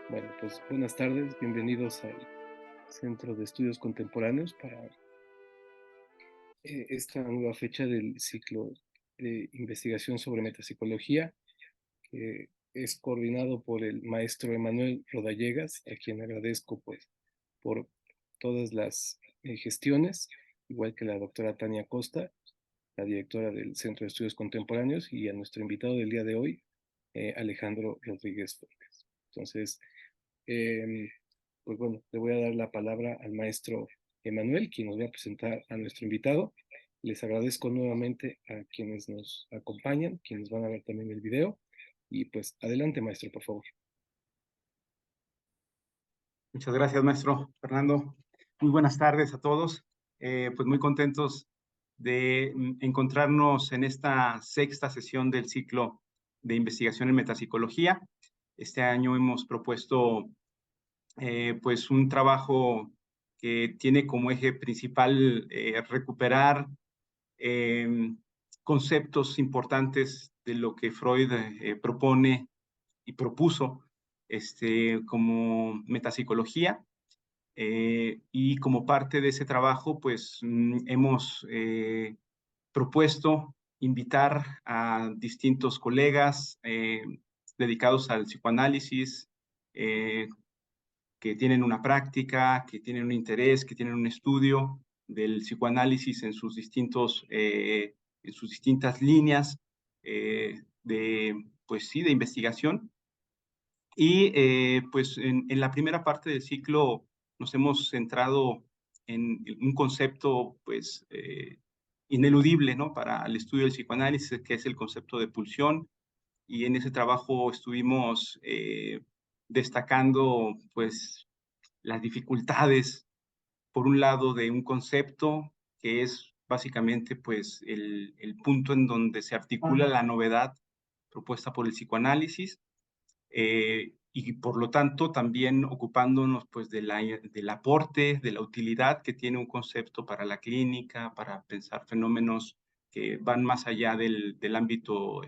Bueno, pues buenas tardes, bienvenidos al Centro de Estudios Contemporáneos para esta nueva fecha del ciclo de investigación sobre metapsicología, que es coordinado por el maestro Emanuel Rodallegas, a quien agradezco pues por todas las gestiones, igual que la doctora Tania Costa, la directora del Centro de Estudios Contemporáneos, y a nuestro invitado del día de hoy, Alejandro Rodríguez Fuentes. Entonces, eh, pues bueno, le voy a dar la palabra al maestro Emanuel, quien nos va a presentar a nuestro invitado. Les agradezco nuevamente a quienes nos acompañan, quienes van a ver también el video. Y pues adelante, maestro, por favor. Muchas gracias, maestro Fernando. Muy buenas tardes a todos. Pues muy contentos de encontrarnos en esta sexta sesión del ciclo de investigación en metapsicología. Este año hemos propuesto pues un trabajo que tiene como eje principal recuperar eh, conceptos importantes de lo que Freud propone y propuso como metapsicología. Y como parte de ese trabajo, pues hemos propuesto invitar a distintos colegas dedicados al psicoanálisis, eh, que tienen una práctica, que tienen un interés, que tienen un estudio del psicoanálisis en sus distintas líneas pues sí, de investigación. Y pues en la primera parte del ciclo nos hemos centrado en un concepto pues ineludible, ¿no? Para el estudio del psicoanálisis, que es el concepto de pulsión. Y en ese trabajo estuvimos destacando pues las dificultades, por un lado, de un concepto que es básicamente pues el punto en donde se articula la novedad propuesta por el psicoanálisis, y por lo tanto también ocupándonos pues del aporte, de la utilidad que tiene un concepto para la clínica, para pensar fenómenos que van más allá del ámbito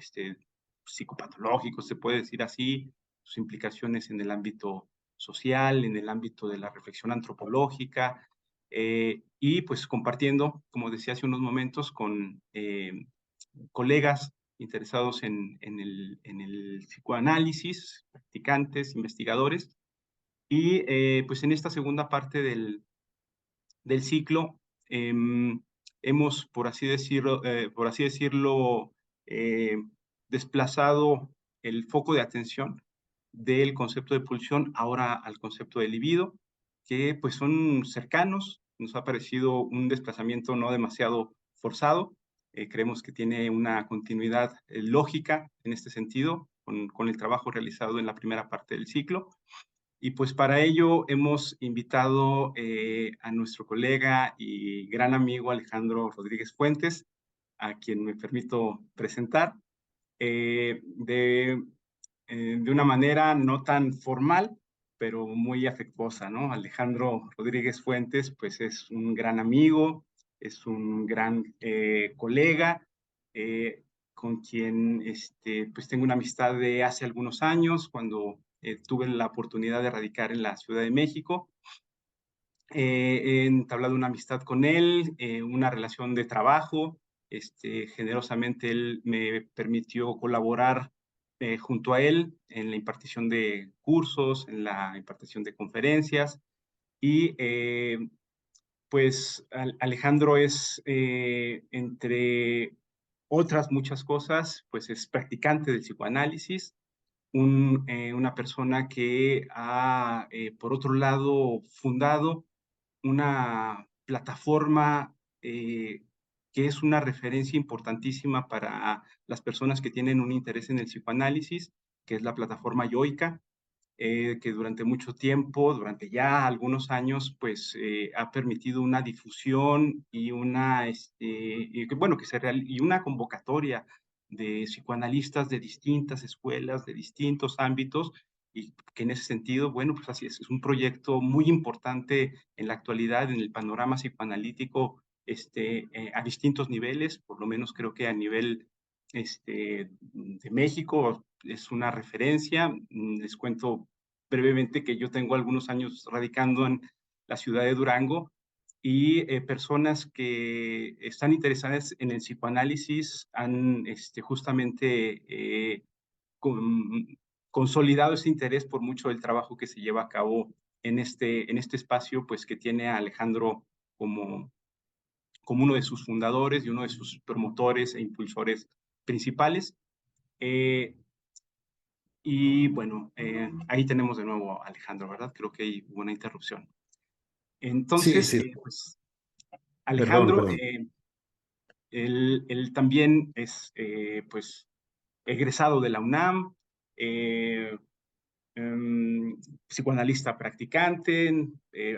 psicopatológico, se puede decir así, sus implicaciones en el ámbito social, en el ámbito de la reflexión antropológica, y pues compartiendo, como decía hace unos momentos, con colegas interesados en el psicoanálisis, practicantes, investigadores. Y pues en esta segunda parte del ciclo eh, hemos, por así decirlo desplazado el foco de atención del concepto de pulsión ahora al concepto de libido, que pues son cercanos. Nos ha parecido un desplazamiento no demasiado forzado. Creemos que tiene una continuidad lógica en este sentido con el trabajo realizado en la primera parte del ciclo. Y pues para ello hemos invitado a nuestro colega y gran amigo Alejandro Rodríguez Fuentes, a quien me permito presentar, eh, de, de una manera no tan formal, pero muy afectuosa, ¿no? Alejandro Rodríguez Fuentes, pues es un gran amigo, es un gran colega, con quien pues tengo una amistad de hace algunos años, cuando tuve la oportunidad de radicar en la Ciudad de México. He entablado una amistad con él, una relación de trabajo. Generosamente él me permitió colaborar junto a él en la impartición de cursos, en la impartición de conferencias. Y pues Alejandro es, entre otras muchas cosas, pues es practicante del psicoanálisis, una persona que ha, por otro lado, fundado una plataforma que es una referencia importantísima para las personas que tienen un interés en el psicoanálisis, que es la plataforma Yoica, que durante mucho tiempo, durante ya algunos años, pues ha permitido una difusión y bueno, y una convocatoria de psicoanalistas de distintas escuelas, de distintos ámbitos, y que en ese sentido, bueno, pues así es un proyecto muy importante en la actualidad en el panorama psicoanalítico, a distintos niveles. Por lo menos creo que a nivel de México es una referencia. Les cuento brevemente que yo tengo algunos años radicando en la ciudad de Durango y personas que están interesadas en el psicoanálisis han justamente con, consolidado ese interés por mucho del trabajo que se lleva a cabo en este espacio, pues que tiene a Alejandro como, como uno de sus fundadores y uno de sus promotores e impulsores principales. Eh, y bueno, ahí tenemos de nuevo a Alejandro, ¿verdad? Creo que hay una interrupción. Sí, Entonces, sí, pues perdón, Alejandro, perdón. él también es pues egresado de la UNAM, psicoanalista practicante,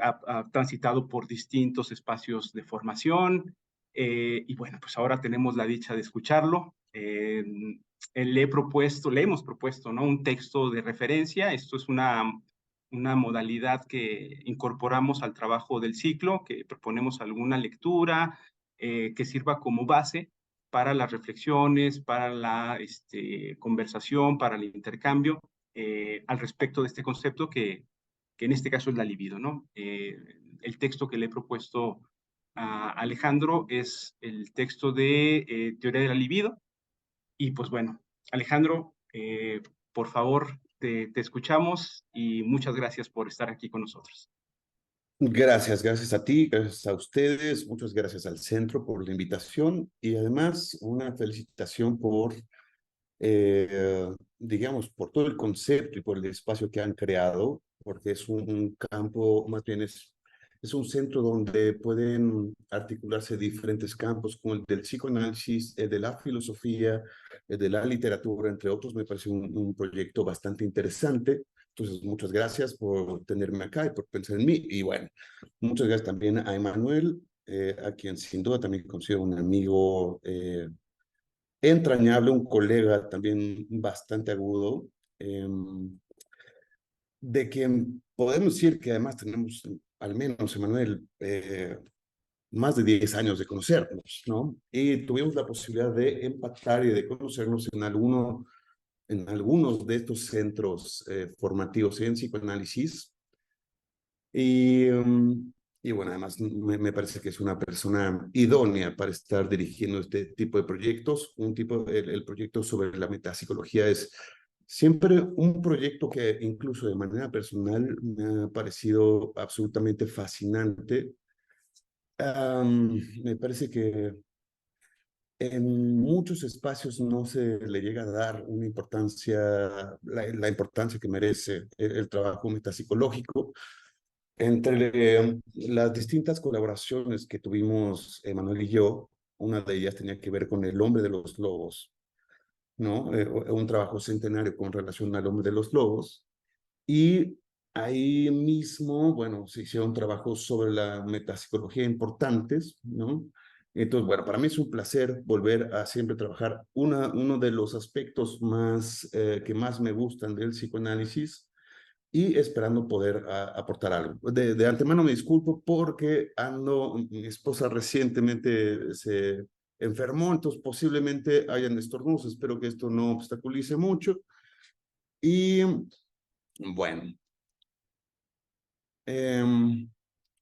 ha transitado por distintos espacios de formación y bueno, pues ahora tenemos la dicha de escucharlo. Le hemos propuesto, ¿no? Un texto de referencia. Esto es una modalidad que incorporamos al trabajo del ciclo, que proponemos alguna lectura que sirva como base para las reflexiones, para la conversación, para el intercambio al respecto de este concepto que en este caso es la libido, ¿no? El texto que le he propuesto a Alejandro es el texto de Teoría de la libido. Y pues bueno, Alejandro, por favor, te escuchamos y muchas gracias por estar aquí con nosotros. Gracias, gracias a ti, gracias a ustedes, muchas gracias al centro por la invitación y además una felicitación por, digamos, por todo el concepto y por el espacio que han creado, porque es un campo, más bien es un centro donde pueden articularse diferentes campos, como el del psicoanálisis, el de la filosofía, el de la literatura, entre otros. Me parece un proyecto bastante interesante. Entonces, muchas gracias por tenerme acá y por pensar en mí. Y bueno, muchas gracias también a Emanuel, a quien sin duda también considero un amigo entrañable, un colega también bastante agudo, de quien podemos decir que además tenemos, al menos, Emanuel, más de 10 años de conocernos, ¿no? Y tuvimos la posibilidad de empatar y de conocernos en algunos de estos centros formativos en psicoanálisis. Y, y bueno, además me parece que es una persona idónea para estar dirigiendo este tipo de proyectos. El proyecto sobre la metapsicología es siempre un proyecto que incluso de manera personal me ha parecido absolutamente fascinante. Me parece que en muchos espacios no se le llega a dar una importancia, la importancia que merece el trabajo metapsicológico. Entre las distintas colaboraciones que tuvimos Emanuel y yo, una de ellas tenía que ver con El hombre de los lobos, ¿no? Un trabajo centenario con relación al hombre de los lobos. Y ahí mismo, bueno, se hicieron trabajos sobre la metapsicología importantes, ¿no? Entonces, bueno, para mí es un placer volver a siempre trabajar uno de los aspectos más, que más me gustan del psicoanálisis y esperando poder aportar algo. De antemano me disculpo porque mi esposa recientemente se enfermó, entonces posiblemente hayan estornudos, espero que esto no obstaculice mucho. Y bueno, eh,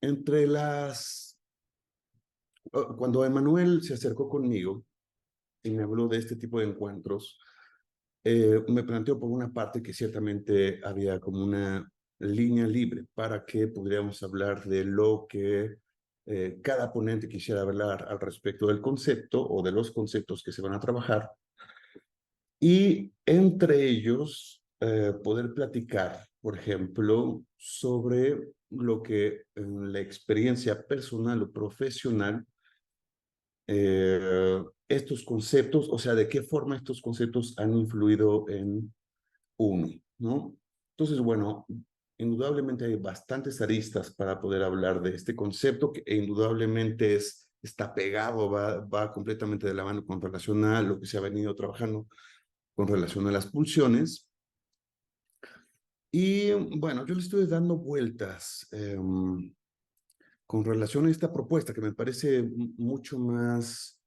entre cuando Emanuel se acercó conmigo y me habló de este tipo de encuentros, me planteó por una parte que ciertamente había como una línea libre para que podríamos hablar de lo que cada ponente quisiera hablar al respecto del concepto o de los conceptos que se van a trabajar y entre ellos poder platicar, por ejemplo, sobre lo que en la experiencia personal o profesional estos conceptos, o sea, de qué forma estos conceptos han influido en uno, ¿no? Entonces, bueno, indudablemente hay bastantes aristas para poder hablar de este concepto que indudablemente está pegado, va completamente de la mano con relación a lo que se ha venido trabajando con relación a las pulsiones. Y bueno, yo le estoy dando vueltas con relación a esta propuesta que me parece mucho más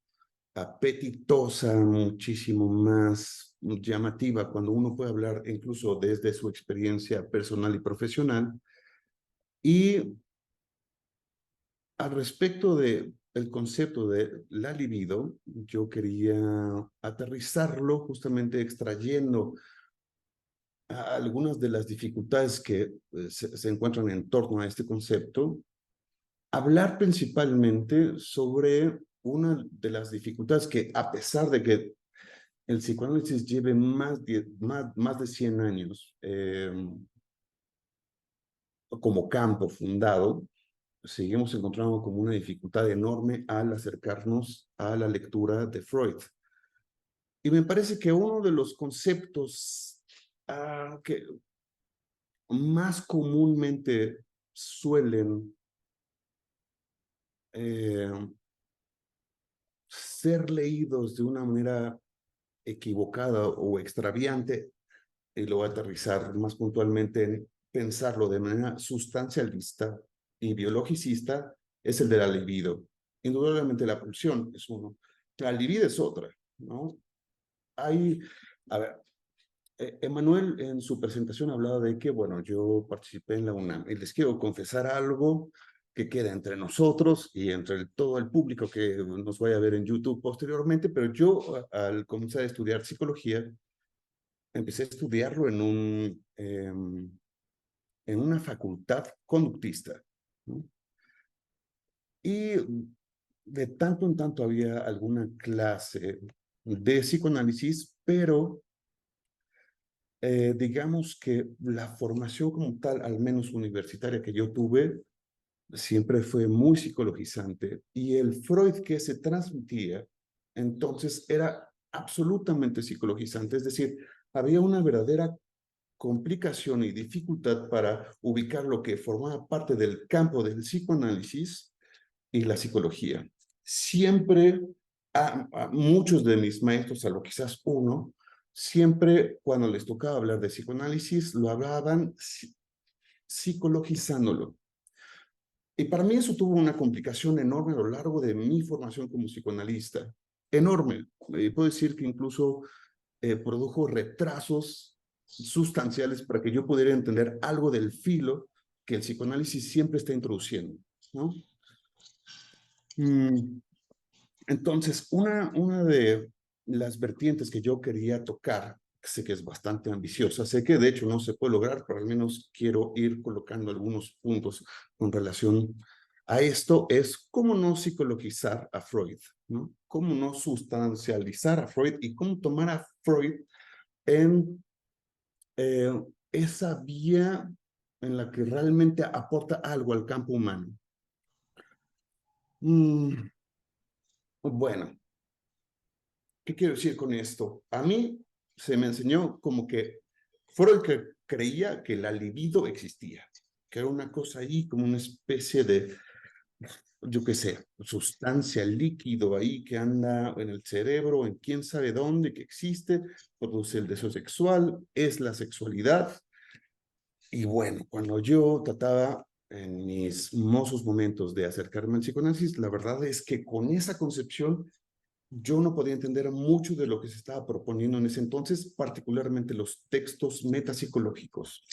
apetitosa, muchísimo más llamativa, cuando uno puede hablar incluso desde su experiencia personal y profesional. Y al respecto de el concepto de la libido, yo quería aterrizarlo justamente extrayendo algunas de las dificultades que se encuentran en torno a este concepto, hablar principalmente sobre una de las dificultades que, a pesar de que el psicoanálisis lleve más de 100 años como campo fundado, seguimos encontrando como una dificultad enorme al acercarnos a la lectura de Freud. Y me parece que uno de los conceptos que más comúnmente suelen eh, ser leídos de una manera equivocada o extraviante, y lo voy a aterrizar más puntualmente en pensarlo de manera sustancialista y biologicista, es el de la libido. Indudablemente la pulsión es uno, la libido es otra, ¿no? Hay, a ver, Emanuel en su presentación hablaba de que, bueno, yo participé en la UNAM y les quiero confesar algo que queda entre nosotros y entre todo el público que nos vaya a ver en YouTube posteriormente, pero yo al comenzar a estudiar psicología, empecé a estudiarlo en una facultad conductista, ¿no? Y de tanto en tanto había alguna clase de psicoanálisis, pero digamos que la formación como tal, al menos universitaria que yo tuve, siempre fue muy psicologizante y el Freud que se transmitía entonces era absolutamente psicologizante, es decir, había una verdadera complicación y dificultad para ubicar lo que formaba parte del campo del psicoanálisis y la psicología. Siempre, a muchos de mis maestros, a lo quizás uno, siempre cuando les tocaba hablar de psicoanálisis, lo hablaban psicologizándolo. Y para mí eso tuvo una complicación enorme a lo largo de mi formación como psicoanalista. Enorme. Puedo decir que incluso produjo retrasos sustanciales para que yo pudiera entender algo del filo que el psicoanálisis siempre está introduciendo, ¿no? Entonces, una de las vertientes que yo quería tocar, sé que es bastante ambiciosa, sé que de hecho no se puede lograr, pero al menos quiero ir colocando algunos puntos con relación a esto, es cómo no psicologizar a Freud, ¿no? Cómo no sustancializar a Freud y cómo tomar a Freud en eh, esa vía en la que realmente aporta algo al campo humano. Bueno, ¿qué quiero decir con esto? A mí se me enseñó como que Freud que creía que la libido existía, que era una cosa ahí como una especie de, yo qué sé, sustancia líquido ahí que anda en el cerebro, en quién sabe dónde, que existe, produce el deseo sexual, es la sexualidad. Y bueno, cuando yo trataba en mis mozos momentos de acercarme al psicoanálisis, la verdad es que con esa concepción yo no podía entender mucho de lo que se estaba proponiendo en ese entonces, particularmente los textos metapsicológicos.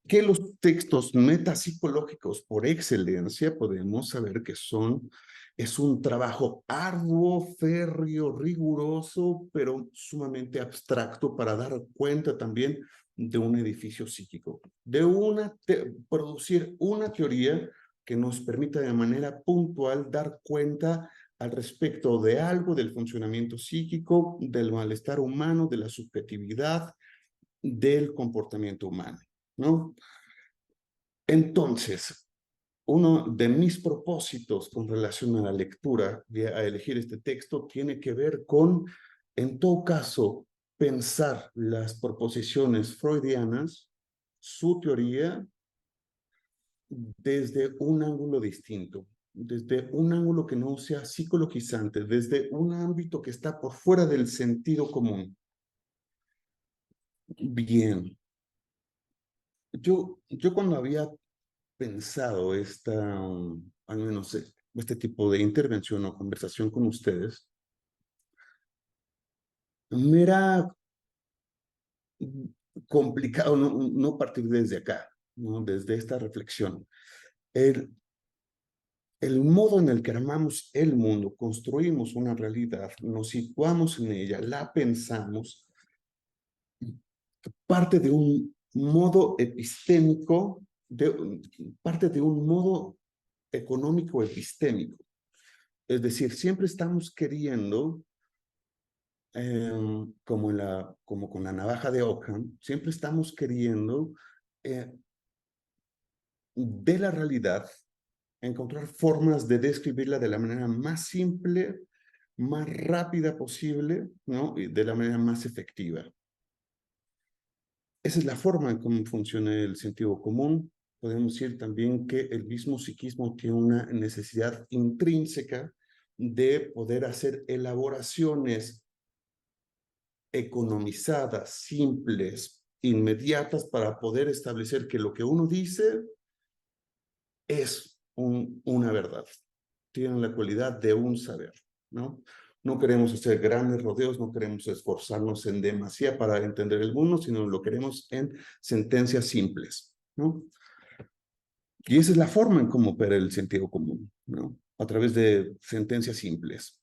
Que los textos metapsicológicos, por excelencia, podemos saber que es un trabajo arduo, férreo, riguroso, pero sumamente abstracto para dar cuenta también de un edificio psíquico, de producir una teoría que nos permita de manera puntual dar cuenta al respecto de algo del funcionamiento psíquico, del malestar humano, de la subjetividad, del comportamiento humano, ¿no? Entonces, uno de mis propósitos con relación a la lectura, a elegir este texto, tiene que ver con, en todo caso, pensar las proposiciones freudianas, su teoría, desde un ángulo distinto, desde un ángulo que no sea psicologizante, desde un ámbito que está por fuera del sentido común. Bien, yo cuando había pensado al menos este tipo de intervención o conversación con ustedes, me era complicado no partir desde acá, ¿no? Desde esta reflexión. El modo en el que armamos el mundo, construimos una realidad, nos situamos en ella, la pensamos, parte de un modo epistémico, parte de un modo económico epistémico. Es decir, siempre estamos queriendo, como con la navaja de Ockham, siempre estamos queriendo de la realidad encontrar formas de describirla de la manera más simple, más rápida posible, ¿no? Y de la manera más efectiva. Esa es la forma en cómo funciona el sentido común. Podemos decir también que el mismo psiquismo tiene una necesidad intrínseca de poder hacer elaboraciones economizadas, simples, inmediatas, para poder establecer que lo que uno dice es una verdad. Tiene la cualidad de un saber, ¿no? No queremos hacer grandes rodeos, no queremos esforzarnos en demasía para entender el mundo, sino lo queremos en sentencias simples, ¿no? Y esa es la forma en cómo opera el sentido común, ¿no? A través de sentencias simples.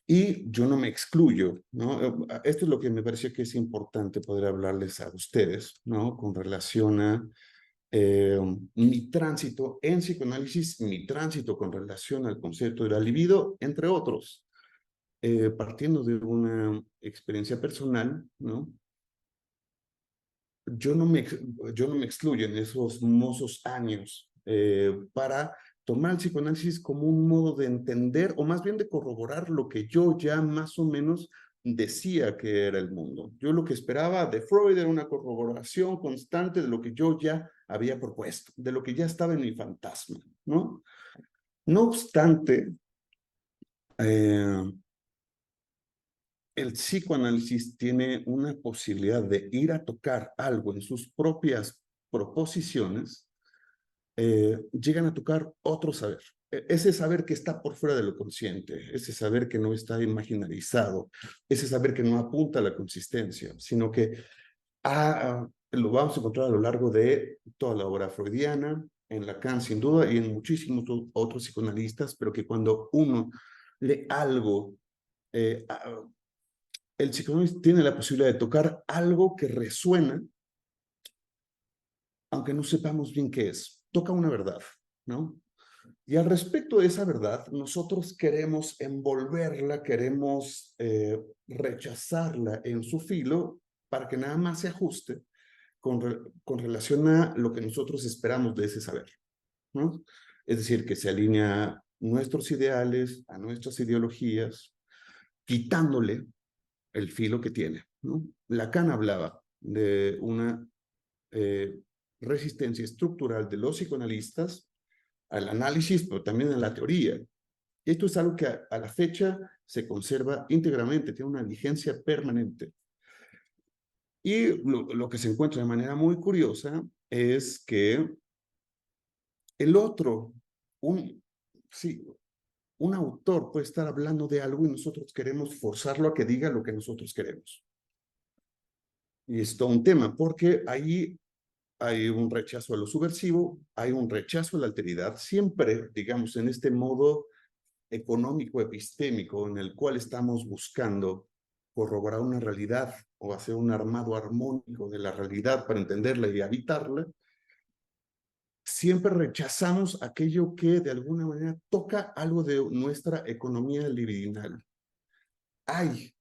Y yo no me excluyo, ¿no? Esto es lo que me pareció que es importante poder hablarles a ustedes, ¿no? Con relación a mi tránsito en psicoanálisis, mi tránsito con relación al concepto de la libido, entre otros. Partiendo de una experiencia personal, ¿no? Yo no me excluyo en esos mozos años para tomar el psicoanálisis como un modo de entender, o más bien de corroborar lo que yo ya más o menos decía que era el mundo. Yo lo que esperaba de Freud era una corroboración constante de lo que yo ya había propuesto, de lo que ya estaba en mi fantasma, ¿no? No obstante, el psicoanálisis tiene una posibilidad de ir a tocar algo en sus propias proposiciones, llegan a tocar otro saber. Ese saber que está por fuera de lo consciente, ese saber que no está imaginarizado, ese saber que no apunta a la consistencia, sino que lo vamos a encontrar a lo largo de toda la obra freudiana, en Lacan sin duda, y en muchísimos otros psicoanalistas, pero que cuando uno lee algo, el psicoanálisis tiene la posibilidad de tocar algo que resuena, aunque no sepamos bien qué es. Toca una verdad, ¿no? Y al respecto de esa verdad, nosotros queremos envolverla, queremos rechazarla en su filo para que nada más se ajuste con relación a lo que nosotros esperamos de ese saber, ¿no? Es decir, que se alinea a nuestros ideales, a nuestras ideologías, quitándole el filo que tiene, ¿no? Lacan hablaba de una resistencia estructural de los psicoanalistas al análisis, pero también en la teoría. Y esto es algo que a la fecha se conserva íntegramente, tiene una vigencia permanente. Y lo que se encuentra de manera muy curiosa es que el otro, sí, un autor puede estar hablando de algo y nosotros queremos forzarlo a que diga lo que nosotros queremos. Y es todo un tema, porque ahí hay un rechazo a lo subversivo, hay un rechazo a la alteridad, siempre, digamos, en este modo económico epistémico en el cual estamos buscando corroborar una realidad o hacer un armado armónico de la realidad para entenderla y habitarla, siempre rechazamos aquello que de alguna manera toca algo de nuestra economía libidinal. Hay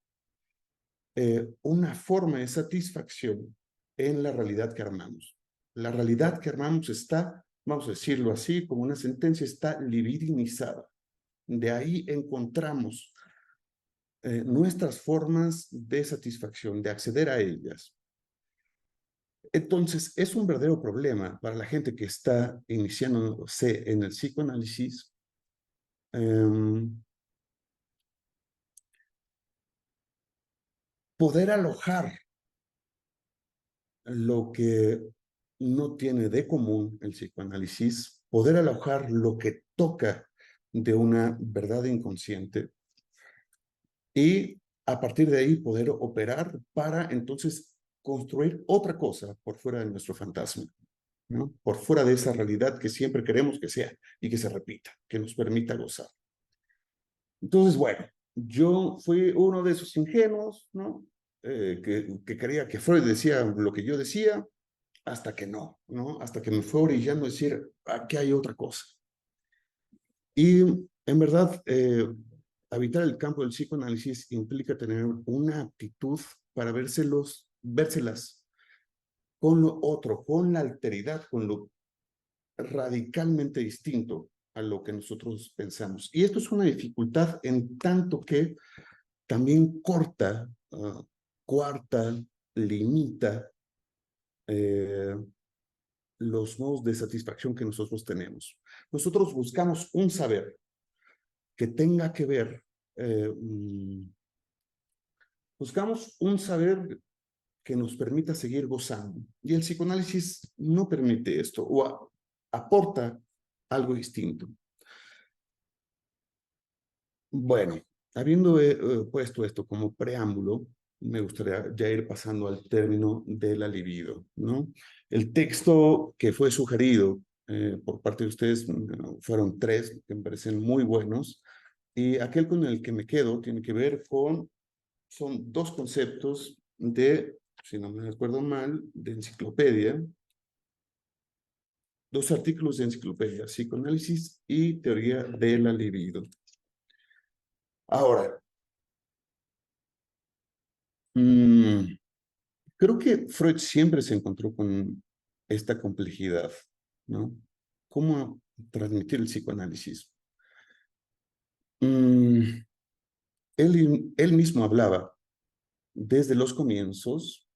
una forma de satisfacción en la realidad que armamos. La realidad que armamos está, vamos a decirlo así, como una sentencia, está libidinizada. De ahí encontramos nuestras formas de satisfacción, de acceder a ellas. Entonces, es un verdadero problema para la gente que está iniciándose en el psicoanálisis poder alojar lo que no tiene de común el psicoanálisis, poder alojar lo que toca de una verdad inconsciente y a partir de ahí poder operar para entonces construir otra cosa por fuera de nuestro fantasma, ¿no? Por fuera de esa realidad que siempre queremos que sea y que se repita, que nos permita gozar. Entonces, bueno, yo fui uno de esos ingenuos, ¿no? Que creía que Freud decía lo que yo decía, hasta que no, ¿no? Hasta que me fue orillando a decir, aquí hay otra cosa. Y en verdad, habitar el campo del psicoanálisis implica tener una actitud para vérselas con lo otro, con la alteridad, con lo radicalmente distinto a lo que nosotros pensamos. Y esto es una dificultad en tanto que también corta, coarta, limita los modos de satisfacción que nosotros tenemos. Nosotros buscamos un saber que tenga que ver, buscamos un saber que nos permita seguir gozando. Y el psicoanálisis no permite esto o aporta algo distinto. Bueno, habiendo puesto esto como preámbulo, me gustaría ya ir pasando al término de la libido, ¿no? El texto que fue sugerido por parte de ustedes fueron 3 que me parecen muy buenos, y aquel con el que me quedo tiene que ver con, son 2 conceptos de, si no me recuerdo mal, de enciclopedia, 2 artículos de enciclopedia, psicoanálisis y teoría de la libido. Ahora, creo que Freud siempre se encontró con esta complejidad, ¿no? ¿Cómo transmitir el psicoanálisis? Él mismo hablaba desde los comienzos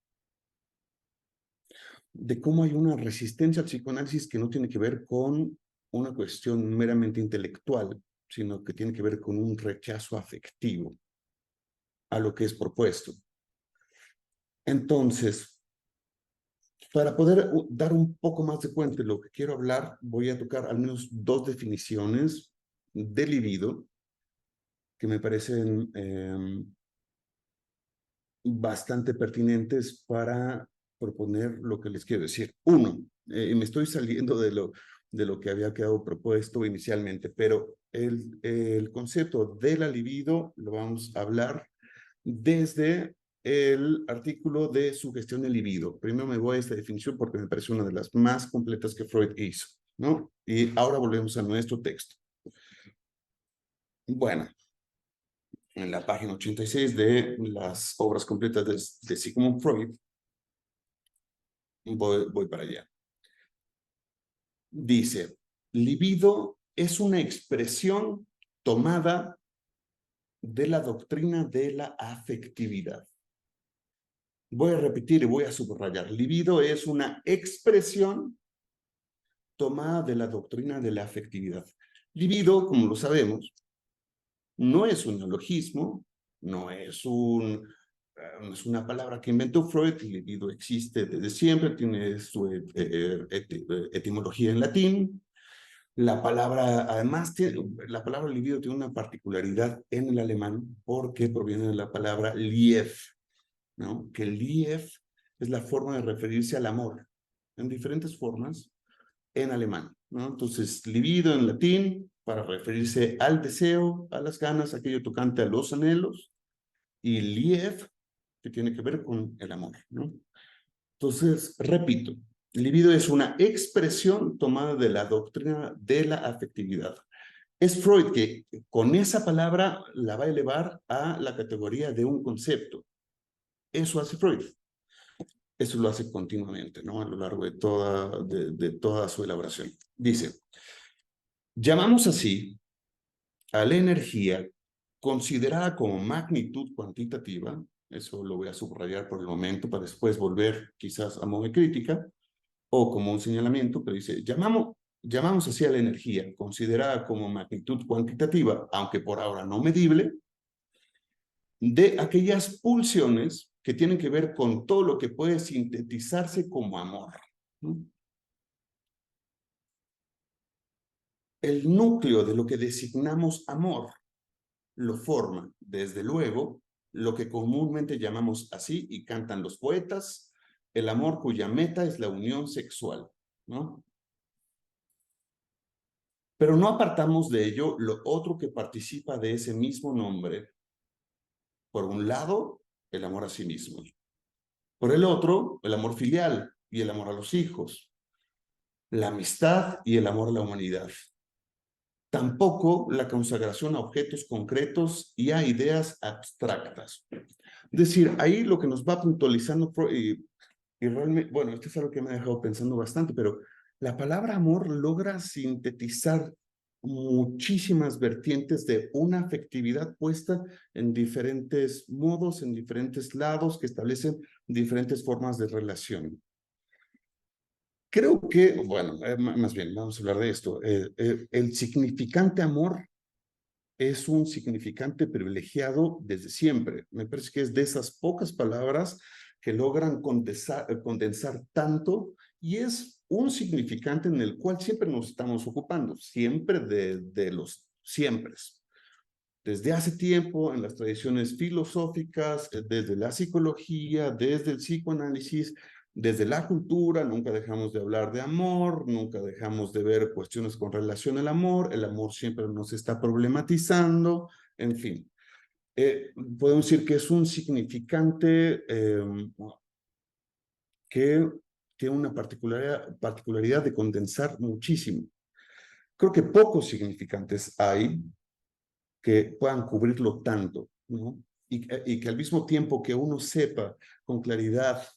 de cómo hay una resistencia al psicoanálisis que no tiene que ver con una cuestión meramente intelectual, sino que tiene que ver con un rechazo afectivo a lo que es propuesto. Entonces, para poder dar un poco más de cuenta de lo que quiero hablar, voy a tocar al menos 2 definiciones de libido que me parecen bastante pertinentes para proponer lo que les quiero decir. Uno, me estoy saliendo de lo que había quedado propuesto inicialmente, pero el concepto de la libido lo vamos a hablar desde el artículo de sugestión del libido. Primero me voy a esta definición porque me parece una de las más completas que Freud hizo, ¿no? Y ahora volvemos a nuestro texto. Bueno, en la página 86 de las obras completas de Sigmund Freud, voy para allá. Dice, libido es una expresión tomada de la doctrina de la afectividad. Voy a repetir y voy a subrayar. Libido es una expresión tomada de la doctrina de la afectividad. Libido, como lo sabemos, no es un neologismo, no es una palabra que inventó Freud. Libido existe desde siempre, tiene su etimología en latín. La palabra, además, la palabra libido tiene una particularidad en el alemán porque proviene de la palabra Liebe, ¿no? Que Liebe es la forma de referirse al amor en diferentes formas en alemán, ¿no? Entonces, libido en latín para referirse al deseo, a las ganas, aquello tocante a los anhelos, y Liebe, que tiene que ver con el amor, ¿no? Entonces, repito, libido es una expresión tomada de la doctrina de la afectividad. Es Freud que con esa palabra la va a elevar a la categoría de un concepto. Eso hace Freud. Eso lo hace continuamente, ¿no? A lo largo de toda su elaboración. Dice, llamamos así a la energía considerada como magnitud cuantitativa, eso lo voy a subrayar por el momento para después volver quizás a modo de crítica, o como un señalamiento, pero dice, llamamos así a la energía considerada como magnitud cuantitativa, aunque por ahora no medible, de aquellas pulsiones que tienen que ver con todo lo que puede sintetizarse como amor, ¿no? El núcleo de lo que designamos amor lo forma, desde luego, lo que comúnmente llamamos así y cantan los poetas, el amor cuya meta es la unión sexual, ¿no? Pero no apartamos de ello lo otro que participa de ese mismo nombre. Por un lado, el amor a sí mismo. Por el otro, el amor filial y el amor a los hijos. La amistad y el amor a la humanidad. Tampoco la consagración a objetos concretos y a ideas abstractas. Es decir, ahí lo que nos va puntualizando y realmente, bueno, esto es algo que me ha dejado pensando bastante, pero la palabra amor logra sintetizar muchísimas vertientes de una afectividad puesta en diferentes modos, en diferentes lados, que establecen diferentes formas de relación. Creo que, bueno, más bien, vamos a hablar de esto. El significante amor es un significante privilegiado desde siempre. Me parece que es de esas pocas palabras que logran condensar tanto y es un significante en el cual siempre nos estamos ocupando, siempre de los siempre. Desde hace tiempo, en las tradiciones filosóficas, desde la psicología, desde el psicoanálisis, desde la cultura, nunca dejamos de hablar de amor, nunca dejamos de ver cuestiones con relación al amor, el amor siempre nos está problematizando, en fin. Podemos decir que es un significante que tiene una particularidad de condensar muchísimo. Creo que pocos significantes hay que puedan cubrirlo tanto, ¿no? Y que al mismo tiempo que uno sepa con claridad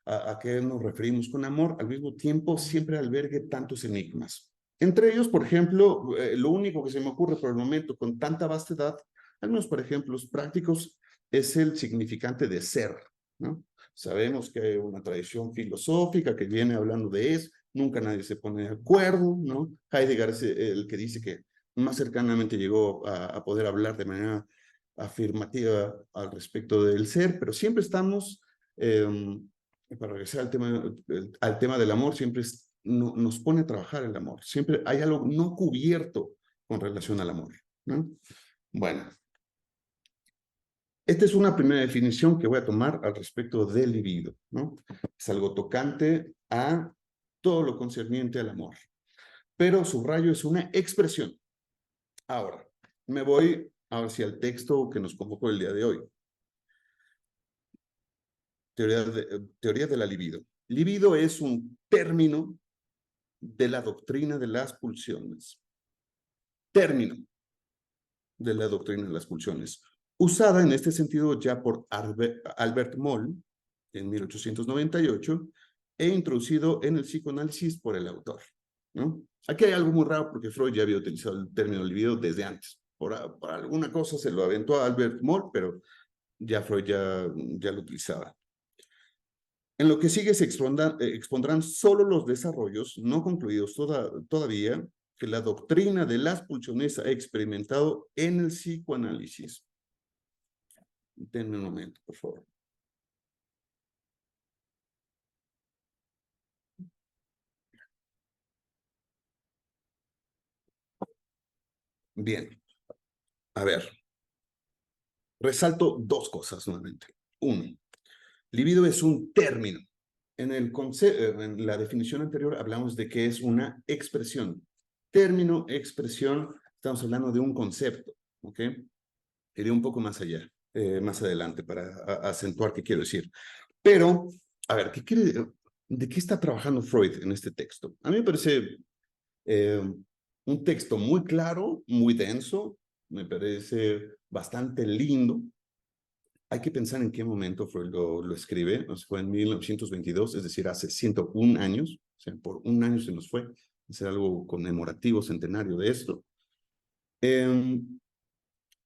a qué nos referimos con amor, al mismo tiempo siempre albergue tantos enigmas. Entre ellos, por ejemplo, lo único que se me ocurre por el momento con tanta vastedad, al menos por ejemplos prácticos, es el significante de ser, ¿no? Sabemos que hay una tradición filosófica que viene hablando de eso, nunca nadie se pone de acuerdo, ¿no? Heidegger es el que dice que más cercanamente llegó a poder hablar de manera afirmativa al respecto del ser, pero siempre estamos para regresar al tema del amor, siempre nos pone a trabajar el amor. Siempre hay algo no cubierto con relación al amor, ¿no? Bueno, esta es una primera definición que voy a tomar al respecto del libido, ¿no? Es algo tocante a todo lo concerniente al amor. Pero subrayo es una expresión. Ahora, me voy hacia el texto que nos convocó el día de hoy. Teoría de la libido. Libido es un término de la doctrina de las pulsiones. Término de la doctrina de las pulsiones. Usada en este sentido ya por Albert Moll en 1898 e introducido en el psicoanálisis por el autor, ¿no? Aquí hay algo muy raro porque Freud ya había utilizado el término libido desde antes. Por alguna cosa se lo aventó a Albert Moll, pero ya Freud ya lo utilizaba. En lo que sigue se expondrán solo los desarrollos no concluidos todavía que la doctrina de las pulsiones ha experimentado en el psicoanálisis. Denme un momento, por favor. Bien, a ver. Resalto dos cosas nuevamente. Uno, libido es un término. En la definición anterior hablamos de que es una expresión. Término, expresión, estamos hablando de un concepto, ¿ok? Iré un poco más allá, más adelante, para acentuar qué quiero decir. Pero, a ver, ¿de qué está trabajando Freud en este texto? A mí me parece un texto muy claro, muy denso, me parece bastante lindo. Hay que pensar en qué momento Freud lo escribe. Nos fue en 1922, es decir, hace 101 años. O sea, por un año se nos fue. Es algo conmemorativo, centenario de esto.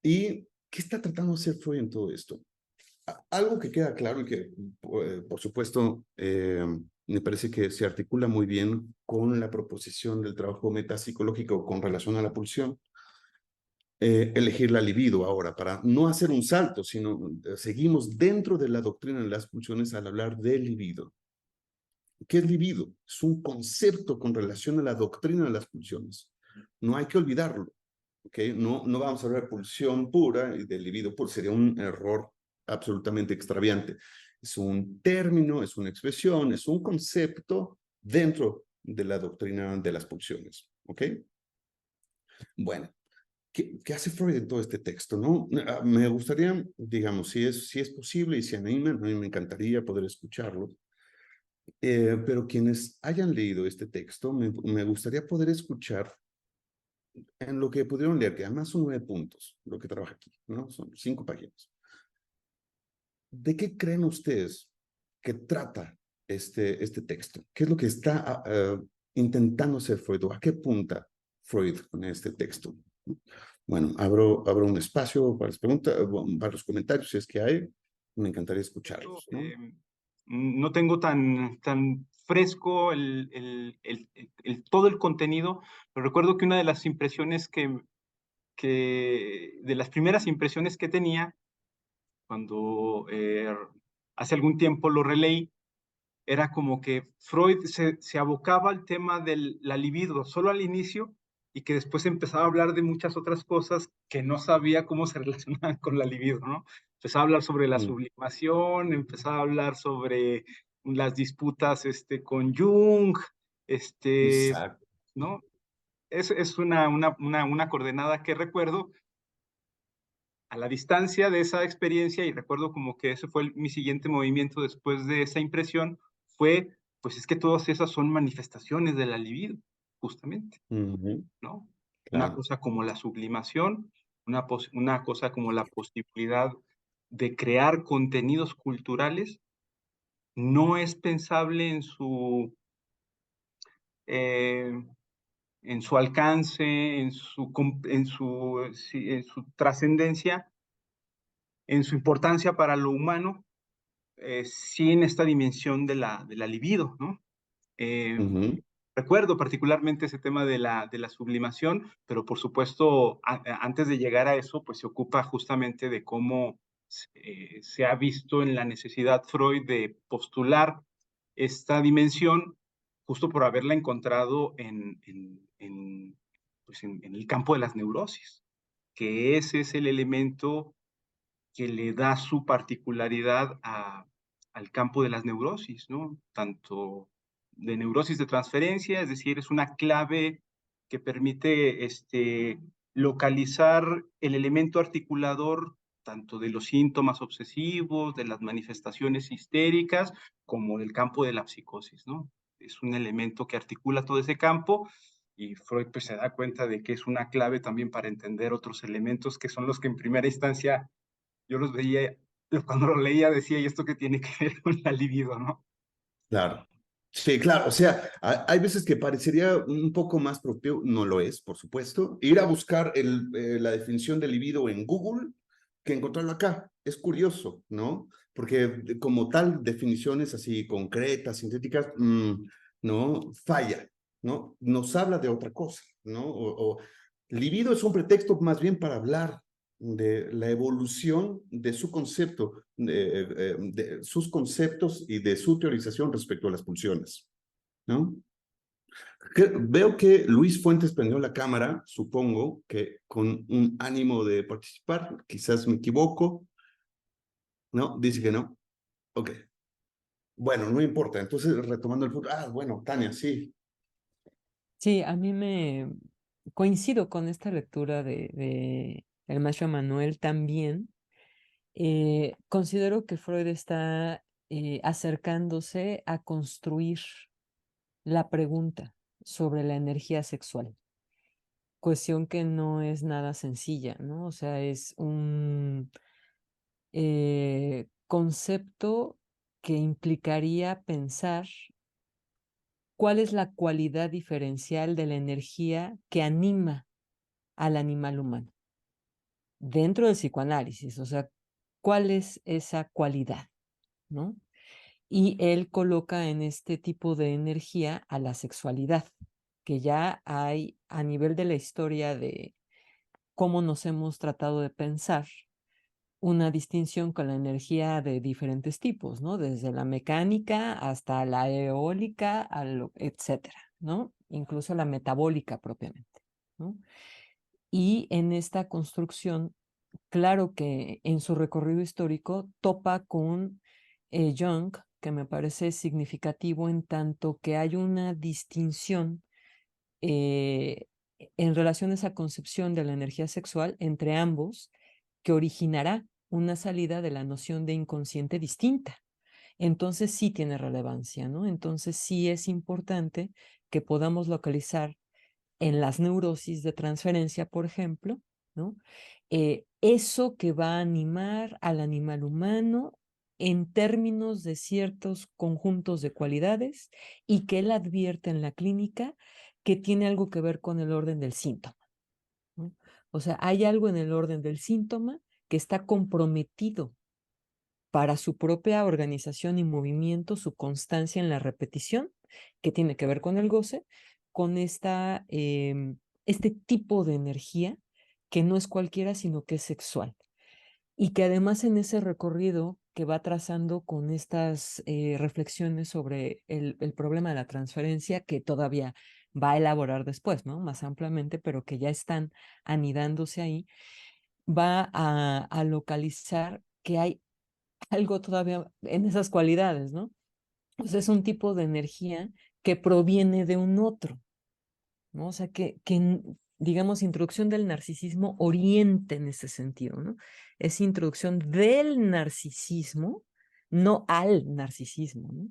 ¿Y qué está tratando de hacer Freud en todo esto? Algo que queda claro y que, por supuesto, me parece que se articula muy bien con la proposición del trabajo metapsicológico con relación a la pulsión, elegir la libido ahora, para no hacer un salto, sino seguimos dentro de la doctrina de las pulsiones al hablar de libido. ¿Qué es libido? Es un concepto con relación a la doctrina de las pulsiones. No hay que olvidarlo, ¿ok? No vamos a hablar de pulsión pura y de libido puro, sería un error absolutamente extraviante. Es un término, es una expresión, es un concepto dentro de la doctrina de las pulsiones. ¿Ok? Bueno, ¿qué hace Freud en todo este texto? ¿No? Me gustaría, digamos, si es posible y si animan, a mí me encantaría poder escucharlo. Pero quienes hayan leído este texto, me gustaría poder escuchar en lo que pudieron leer, que además son 9 puntos, lo que trabaja aquí, ¿no? Son 5 páginas. ¿De qué creen ustedes que trata este texto? ¿Qué es lo que está intentando hacer Freud? ¿O a qué punta Freud con este texto? Bueno, abro un espacio para las preguntas, para los comentarios, si es que hay. Me encantaría escucharlos, ¿no? No tengo tan fresco todo el contenido, pero recuerdo que una de las impresiones de las primeras impresiones que tenía cuando hace algún tiempo lo releí, era como que Freud se abocaba al tema de la libido solo al inicio y que después empezaba a hablar de muchas otras cosas que no sabía cómo se relacionaban con la libido, ¿no? Empezaba a hablar sobre la sublimación, empezaba a hablar sobre las disputas con Jung, Exacto. ¿no? Es una coordenada que recuerdo a la distancia de esa experiencia, y recuerdo como que ese fue mi siguiente movimiento después de esa impresión, fue, pues es que todas esas son manifestaciones de la libido, justamente, ¿no? Una Claro. cosa como la sublimación, una cosa como la posibilidad de crear contenidos culturales, no es pensable eh, en su alcance, en su trascendencia, en su importancia para lo humano, sí en esta dimensión de la libido, ¿no? Eh, Recuerdo particularmente ese tema de la sublimación, pero por supuesto, antes de llegar a eso, pues se ocupa justamente de cómo se ha visto en la necesidad Freud de postular esta dimensión, justo por haberla encontrado pues en el campo de las neurosis, que ese es el elemento que le da su particularidad al campo de las neurosis, ¿no? Tanto de neurosis de transferencia, es decir, es una clave que permite localizar el elemento articulador tanto de los síntomas obsesivos, de las manifestaciones histéricas, como del campo de la psicosis, ¿no? Es un elemento que articula todo ese campo y Freud pues se da cuenta de que es una clave también para entender otros elementos que son los que en primera instancia yo los veía, cuando lo leía decía, ¿y esto qué tiene que ver con la libido, no? Claro. Sí, claro. O sea, hay veces que parecería un poco más propio, no lo es, por supuesto, ir a buscar la definición de libido en Google que encontrarlo acá. Es curioso, ¿no? Porque como tal, definiciones así concretas, sintéticas, no, falla, ¿no? Nos habla de otra cosa, ¿no? Libido es un pretexto más bien para hablar de la evolución de su concepto, de sus conceptos y de su teorización respecto a las pulsiones, ¿no? Veo que Luis Fuentes prendió la cámara, supongo que con un ánimo de participar, quizás me equivoco, ¿no? Dice que no. Ok. Bueno, no importa. Entonces, retomando el punto. Bueno, Tania, sí. Sí, a mí me coincido con esta lectura de el maestro Manuel también. Considero que Freud está acercándose a construir la pregunta sobre la energía sexual, cuestión que no es nada sencilla, ¿no? O sea, es un concepto que implicaría pensar cuál es la cualidad diferencial de la energía que anima al animal humano dentro del psicoanálisis, o sea, cuál es esa cualidad, ¿no? Y él coloca en este tipo de energía a la sexualidad, que ya hay a nivel de la historia de cómo nos hemos tratado de pensar una distinción con la energía de diferentes tipos, ¿no? Desde la mecánica hasta la eólica, etcétera, ¿no? Incluso la metabólica propiamente, ¿no? Y en esta construcción claro que en su recorrido histórico topa con Jung, que me parece significativo en tanto que hay una distinción eh, en relación a esa concepción de la energía sexual entre ambos, que originará una salida de la noción de inconsciente distinta. Entonces sí tiene relevancia, ¿no? Entonces sí es importante que podamos localizar en las neurosis de transferencia, por ejemplo, ¿no? Eso que va a animar al animal humano en términos de ciertos conjuntos de cualidades y que él advierte en la clínica que tiene algo que ver con el orden del síntoma, ¿no? O sea, hay algo en el orden del síntoma que está comprometido para su propia organización y movimiento, su constancia en la repetición, que tiene que ver con el goce, con este tipo de energía que no es cualquiera, sino que es sexual. Y que además en ese recorrido que va trazando con estas reflexiones sobre el problema de la transferencia, que todavía va a elaborar después, ¿no? Más ampliamente, pero que ya están anidándose ahí, va a localizar que hay algo todavía en esas cualidades, ¿no? O sea, es un tipo de energía que proviene de un otro, ¿no? O sea, digamos, introducción del narcisismo orienta en ese sentido, ¿no? Es introducción del narcisismo, no al narcisismo, ¿no?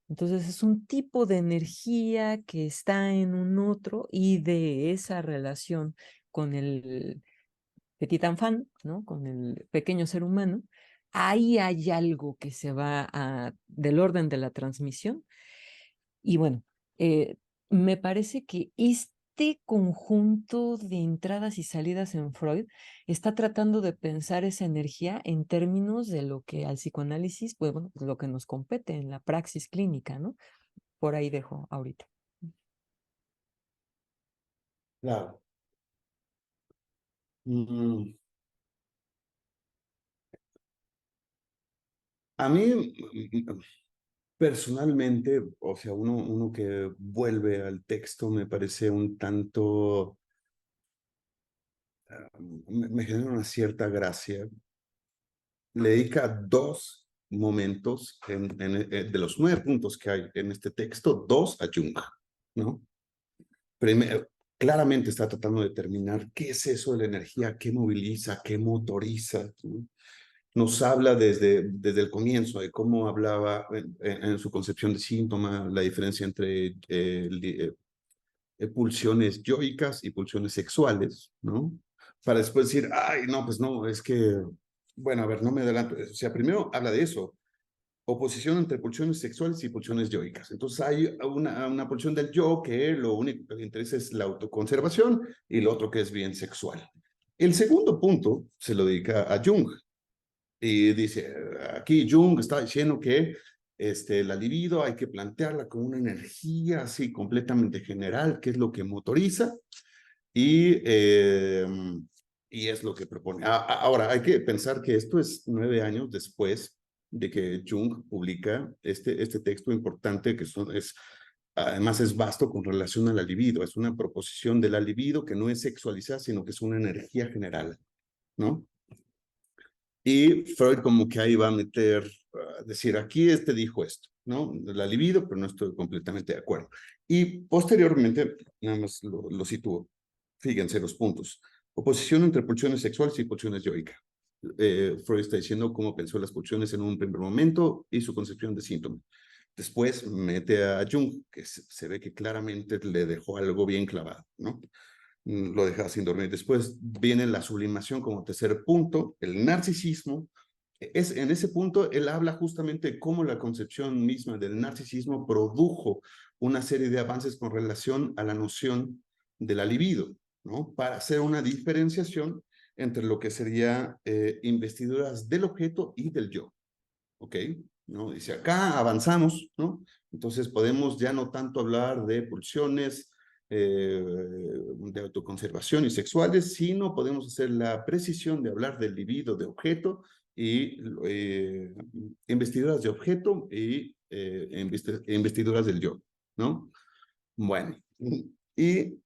Entonces es un tipo de energía que está en un otro y de esa relación con el petit enfant, ¿no? Con el pequeño ser humano, ahí hay algo que se va del orden de la transmisión. Y bueno, eh, me parece que este conjunto de entradas y salidas en Freud está tratando de pensar esa energía en términos de lo que al psicoanálisis, pues bueno, pues lo que nos compete en la praxis clínica, ¿no? Por ahí dejo ahorita. Claro. Mm, a mí, personalmente, o sea, uno que vuelve al texto me parece un tanto, me genera una cierta gracia. Le dedica 2 momentos de los 9 puntos que hay en este texto, 2 a Jung, ¿no? Primero, claramente está tratando de determinar qué es eso de la energía, qué moviliza, qué motoriza, ¿no? Nos habla desde el comienzo de cómo hablaba en su concepción de síntoma, la diferencia entre pulsiones yoicas y pulsiones sexuales, ¿no? Para después decir, ay, no, pues no, es que, bueno, a ver, no me adelanto. O sea, primero habla de eso, oposición entre pulsiones sexuales y pulsiones yoicas. Entonces hay una pulsión del yo que lo único que le interesa es la autoconservación y lo otro que es bien sexual. El segundo punto se lo dedica a Jung y dice, aquí Jung está diciendo que la libido hay que plantearla como una energía así completamente general, que es lo que motoriza y, eh, y es lo que propone. Ahora, hay que pensar que esto es 9 años después de que Jung publica este texto importante que además es vasto con relación a la libido. Es una proposición de la libido que no es sexualizada, sino que es una energía general, ¿no? Y Freud como que ahí va a meter, decir, aquí dijo esto, ¿no? La libido, pero no estoy completamente de acuerdo. Y posteriormente, nada más lo sitúo. Fíjense los puntos. Oposición entre pulsiones sexuales y pulsiones yoicas. Freud está diciendo cómo pensó las pulsiones en un primer momento y su concepción de síntoma. Después mete a Jung, que se ve que claramente le dejó algo bien clavado, ¿no? Lo deja sin dormir. Después viene la sublimación como tercer punto, el narcisismo. En ese punto él habla justamente de cómo la concepción misma del narcisismo produjo una serie de avances con relación a la noción de la libido, ¿no? Para hacer una diferenciación entre lo que sería investiduras del objeto y del yo, ¿ok? ¿No? Dice, acá avanzamos, ¿no? Entonces podemos ya no tanto hablar de pulsiones, de autoconservación y sexuales, sino podemos hacer la precisión de hablar del libido de objeto y investiduras de objeto y investiduras del yo, ¿no? Bueno, y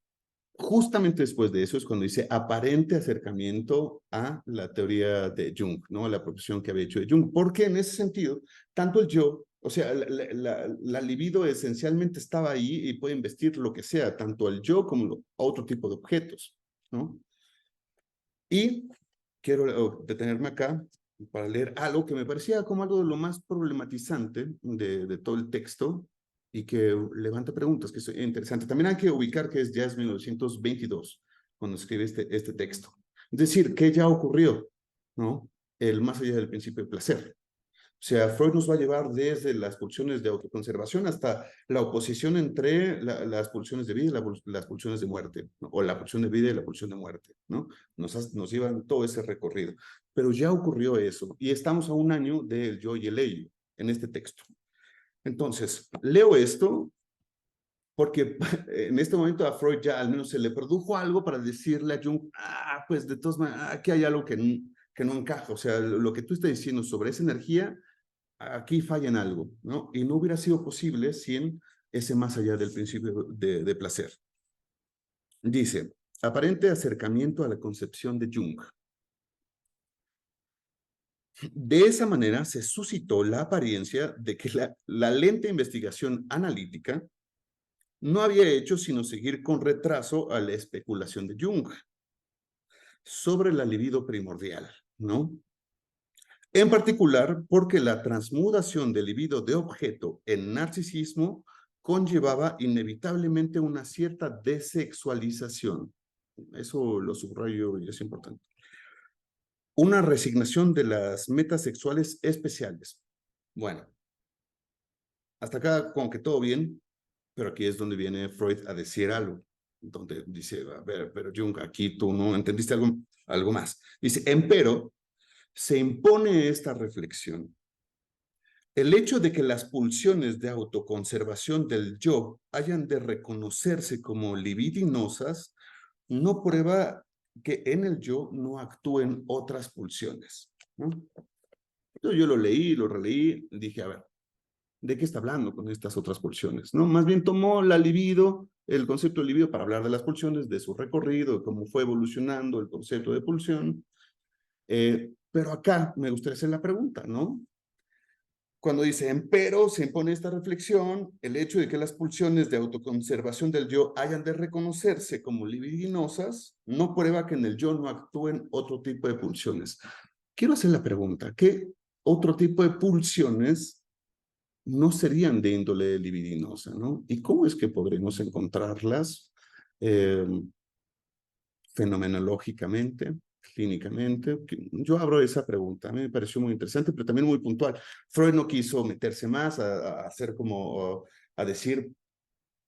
justamente después de eso es cuando dice aparente acercamiento a la teoría de Jung, ¿no? A la proposición que había hecho de Jung. Porque en ese sentido, tanto el yo, o sea, la libido esencialmente estaba ahí y puede investir lo que sea, tanto el yo como otro tipo de objetos, ¿no? Y quiero detenerme acá para leer algo que me parecía como algo de lo más problematizante de todo el texto y que levanta preguntas, que es interesante. También hay que ubicar que es ya es 1922 cuando escribe este texto. Es decir, ¿qué ya ocurrió? ¿No? El más allá del principio de placer. O sea, Freud nos va a llevar desde las pulsiones de autoconservación hasta la oposición entre las pulsiones de vida y las pulsiones de muerte, ¿no? O la pulsión de vida y la pulsión de muerte, ¿no? Nos llevan todo ese recorrido. Pero ya ocurrió eso y estamos a un año del yo y el ello en este texto. Entonces, leo esto porque en este momento a Freud ya al menos se le produjo algo para decirle a Jung, pues de todas maneras, aquí hay algo que no encaja. O sea, lo que tú estás diciendo sobre esa energía aquí falla en algo, ¿no? Y no hubiera sido posible sin ese más allá del principio de placer. Dice, aparente acercamiento a la concepción de Jung. De esa manera se suscitó la apariencia de que la lenta investigación analítica no había hecho sino seguir con retraso a la especulación de Jung sobre la libido primordial, ¿no? En particular porque la transmutación del libido de objeto en narcisismo conllevaba inevitablemente una cierta desexualización. Eso lo subrayo y es importante. Una resignación de las metas sexuales especiales. Bueno, hasta acá con que todo bien, pero aquí es donde viene Freud a decir algo, donde dice, a ver, pero Jung, aquí tú no entendiste algo más. Dice, empero, se impone esta reflexión. El hecho de que las pulsiones de autoconservación del yo hayan de reconocerse como libidinosas no prueba que en el yo no actúen otras pulsiones, ¿no? Entonces yo lo leí, lo releí, dije, a ver, ¿de qué está hablando con estas otras pulsiones? ¿No? Más bien tomó la libido, el concepto de libido para hablar de las pulsiones, de su recorrido, de cómo fue evolucionando el concepto de pulsión. Pero acá me gustaría hacer la pregunta, ¿no? Cuando dice, empero, se impone esta reflexión, el hecho de que las pulsiones de autoconservación del yo hayan de reconocerse como libidinosas, no prueba que en el yo no actúen otro tipo de pulsiones. Quiero hacer la pregunta, ¿qué otro tipo de pulsiones no serían de índole libidinosa, ¿no? ¿Y cómo es que podremos encontrarlas fenomenológicamente? Clínicamente, yo abro esa pregunta, a mí me pareció muy interesante, pero también muy puntual. Freud no quiso meterse más a hacer como, a decir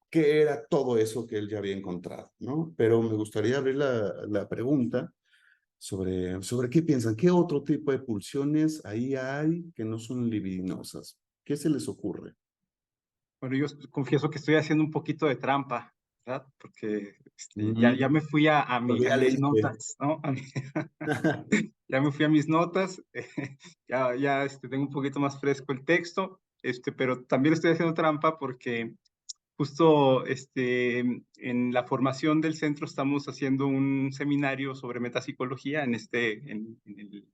qué era todo eso que él ya había encontrado, ¿no? Pero me gustaría abrir la pregunta sobre qué piensan, qué otro tipo de pulsiones ahí hay que no son libidinosas, ¿qué se les ocurre? Bueno, yo confieso que estoy haciendo un poquito de trampa, ¿verdad? Porque ya me fui a mis notas, ¿no? Ya me fui a mis notas, ya tengo un poquito más fresco el texto, pero también estoy haciendo trampa porque justo en la formación del centro estamos haciendo un seminario sobre metapsicología en el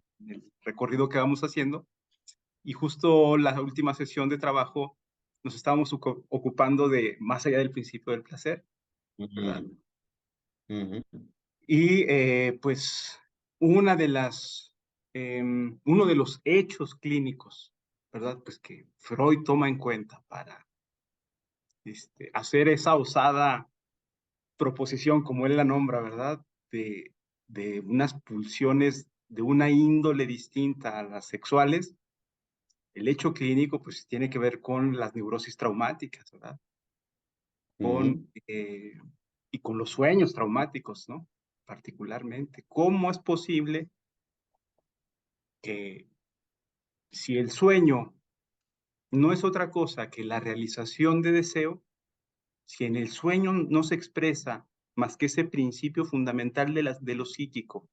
recorrido que vamos haciendo, y justo la última sesión de trabajo nos estábamos ocupando de más allá del principio del placer, ¿verdad? Y pues uno de los hechos clínicos, ¿verdad? Pues que Freud toma en cuenta para hacer esa osada proposición, como él la nombra, ¿verdad? De unas pulsiones de una índole distinta a las sexuales. El hecho clínico pues tiene que ver con las neurosis traumáticas, ¿verdad? Y con los sueños traumáticos, ¿no? Particularmente. ¿Cómo es posible que si el sueño no es otra cosa que la realización de deseo, si en el sueño no se expresa más que ese principio fundamental de lo psíquico,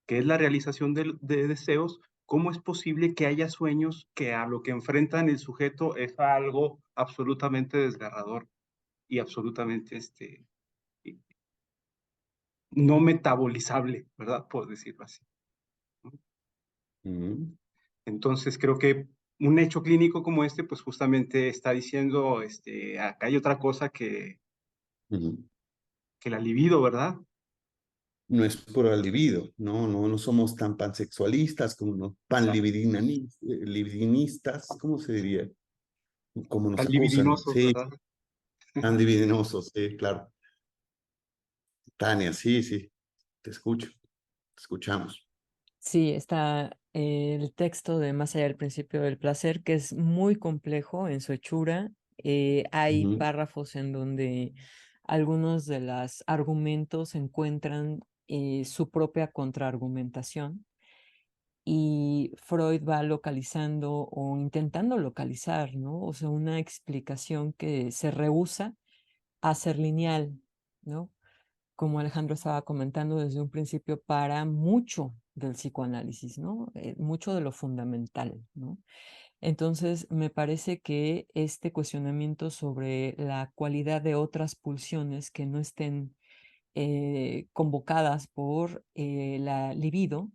que es la realización de deseos, ¿cómo es posible que haya sueños que a lo que enfrentan el sujeto es algo absolutamente desgarrador y absolutamente no metabolizable, ¿verdad? Por decirlo así. Ujú, Entonces, creo que un hecho clínico como este, pues justamente está diciendo, acá hay otra cosa ujú. que la libido, ¿verdad? No es por el libido, no somos tan pansexualistas como los Exacto. libidinistas, ¿cómo se diría? Como nos Tan acusan, libidinosos, sí, ¿verdad? tan libidinosos, sí, claro. Tania, sí, sí, te escucho, te escuchamos. Sí, está el texto de Más allá del principio del placer, que es muy complejo en su hechura. Hay Ujú, párrafos en donde algunos de los argumentos encuentran su propia contraargumentación y Freud va localizando o intentando localizar, ¿no? O sea, una explicación que se rehúsa a ser lineal, ¿no? Como Alejandro estaba comentando desde un principio, para mucho del psicoanálisis, ¿no? Mucho de lo fundamental, ¿no? Entonces, me parece que este cuestionamiento sobre la cualidad de otras pulsiones que no estén convocadas por la libido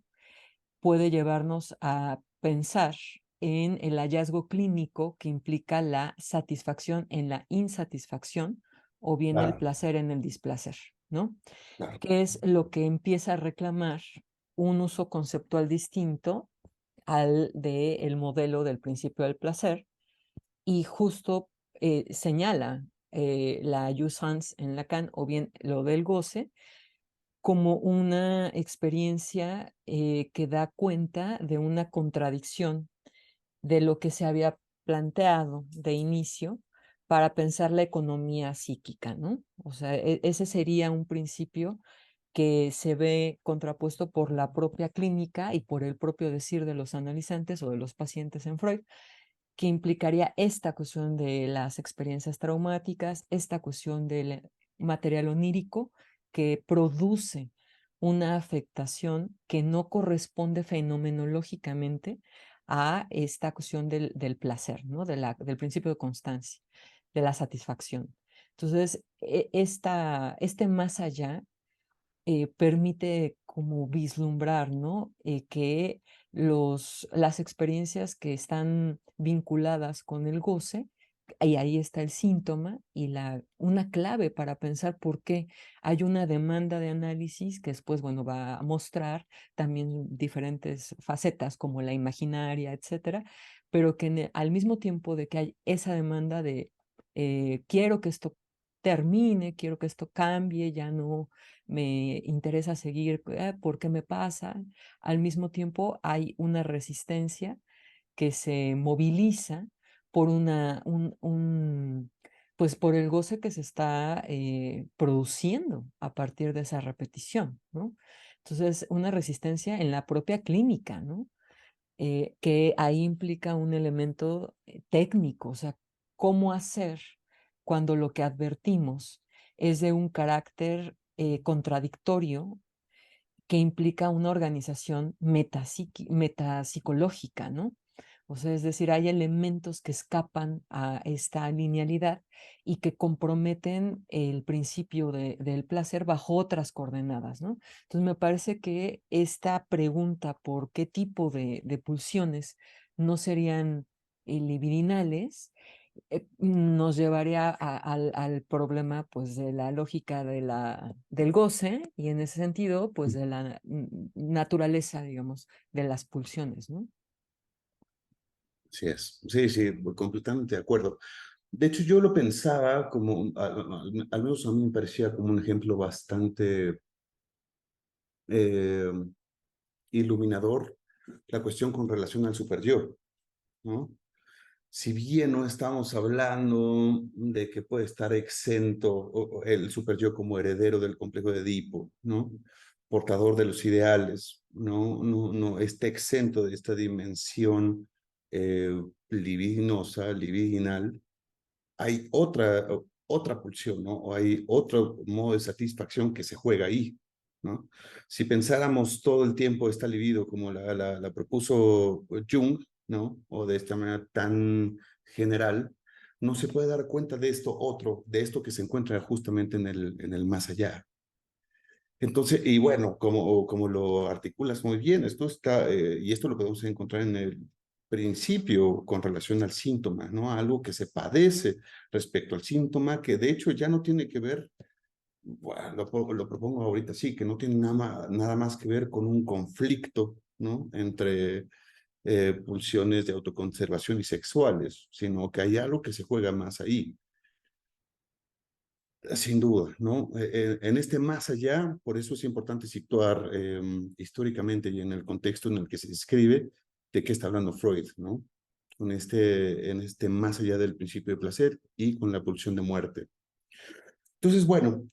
puede llevarnos a pensar en el hallazgo clínico que implica la satisfacción en la insatisfacción o bien el claro, placer en el displacer, ¿no? claro. Que es lo que empieza a reclamar un uso conceptual distinto al del modelo del principio del placer y justo señala la jouissance en Lacan o bien lo del goce como una experiencia que da cuenta de una contradicción de lo que se había planteado de inicio para pensar la economía psíquica, ¿no? O sea, ese sería un principio que se ve contrapuesto por la propia clínica y por el propio decir de los analizantes o de los pacientes en Freud, que implicaría esta cuestión de las experiencias traumáticas, esta cuestión del material onírico que produce una afectación que no corresponde fenomenológicamente a esta cuestión del placer, ¿no? Del principio de constancia, de la satisfacción. Entonces, este más allá permite como vislumbrar, ¿no? Que las experiencias que están vinculadas con el goce, y ahí está el síntoma y una clave para pensar por qué hay una demanda de análisis que después, bueno, va a mostrar también diferentes facetas como la imaginaria, etcétera, pero que al mismo tiempo de que hay esa demanda de quiero que esto termine, quiero que esto cambie, ya no me interesa seguir, ¿por qué me pasa? Al mismo tiempo hay una resistencia que se moviliza por pues por el goce que se está produciendo a partir de esa repetición, ¿no? Entonces, una resistencia en la propia clínica, ¿no? Que ahí implica un elemento técnico, o sea, cómo hacer cuando lo que advertimos es de un carácter contradictorio que implica una organización metapsicológica, ¿no? O sea, es decir, hay elementos que escapan a esta linealidad y que comprometen el principio del placer bajo otras coordenadas, ¿no? Entonces, me parece que esta pregunta por qué tipo de pulsiones no serían libidinales nos llevaría al problema pues de la lógica del goce y en ese sentido pues de la naturaleza, digamos, de las pulsiones, ¿no? Así es, sí, sí, completamente de acuerdo. De hecho, yo lo pensaba como, al menos a mí me parecía como un ejemplo bastante eh, iluminador la cuestión con relación al superyo, ¿no? Si bien no estamos hablando de que puede estar exento o el superyo como heredero del complejo de Edipo, ¿no? Portador de los ideales, no está exento de esta dimensión libidinosa, libidinal, hay otra pulsión, ¿no? O hay otro modo de satisfacción que se juega ahí, ¿no? Si pensáramos todo el tiempo esta libido como la propuso Jung, ¿no? O de esta manera tan general, no se puede dar cuenta de esto otro, de esto que se encuentra justamente en el más allá. Entonces, y bueno, como lo articulas muy bien, esto está, y esto lo podemos encontrar en el principio con relación al síntoma, ¿no? Algo que se padece respecto al síntoma, que de hecho ya no tiene que ver, bueno, lo propongo ahorita, sí, que no tiene nada más que ver con un conflicto, ¿no? Entre pulsiones de autoconservación y sexuales, sino que hay algo que se juega más ahí. Sin duda, ¿no? En este más allá, por eso es importante situar históricamente y en el contexto en el que se escribe de qué está hablando Freud, ¿no? En este más allá del principio de placer y con la pulsión de muerte. Entonces, bueno,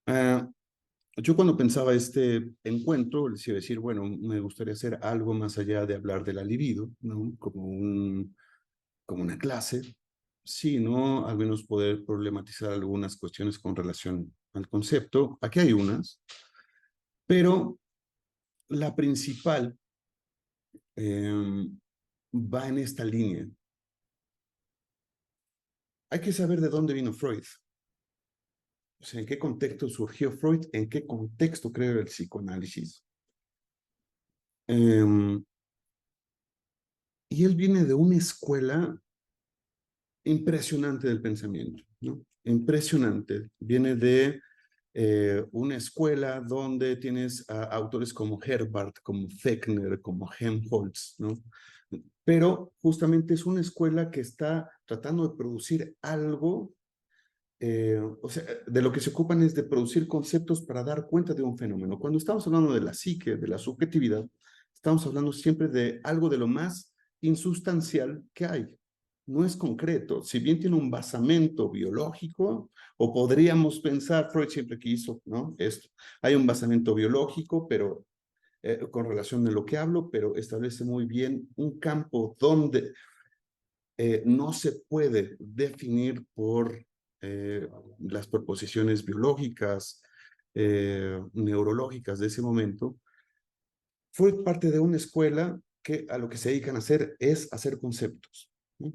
uh, yo cuando pensaba este encuentro, les iba a decir, bueno, me gustaría hacer algo más allá de hablar de la libido, ¿no? Como una clase, sino al menos poder problematizar algunas cuestiones con relación al concepto. Aquí hay unas, pero la principal va en esta línea. Hay que saber de dónde vino Freud. O sea, en qué contexto surgió Freud, en qué contexto creó el psicoanálisis. Y él viene de una escuela impresionante del pensamiento, ¿no? Impresionante. Viene de una escuela donde tienes autores como Herbart, como Fechner, como Helmholtz, ¿no? Pero justamente es una escuela que está tratando de producir algo, o sea, de lo que se ocupan es de producir conceptos para dar cuenta de un fenómeno. Cuando estamos hablando de la psique, de la subjetividad, estamos hablando siempre de algo de lo más insustancial que hay. No es concreto, si bien tiene un basamento biológico, o podríamos pensar, Freud siempre quiso, ¿no? Esto, hay un basamento biológico, pero con relación a lo que hablo, pero establece muy bien un campo donde no se puede definir por las proposiciones biológicas, neurológicas de ese momento. Fue parte de una escuela que a lo que se dedican a hacer es hacer conceptos, ¿no?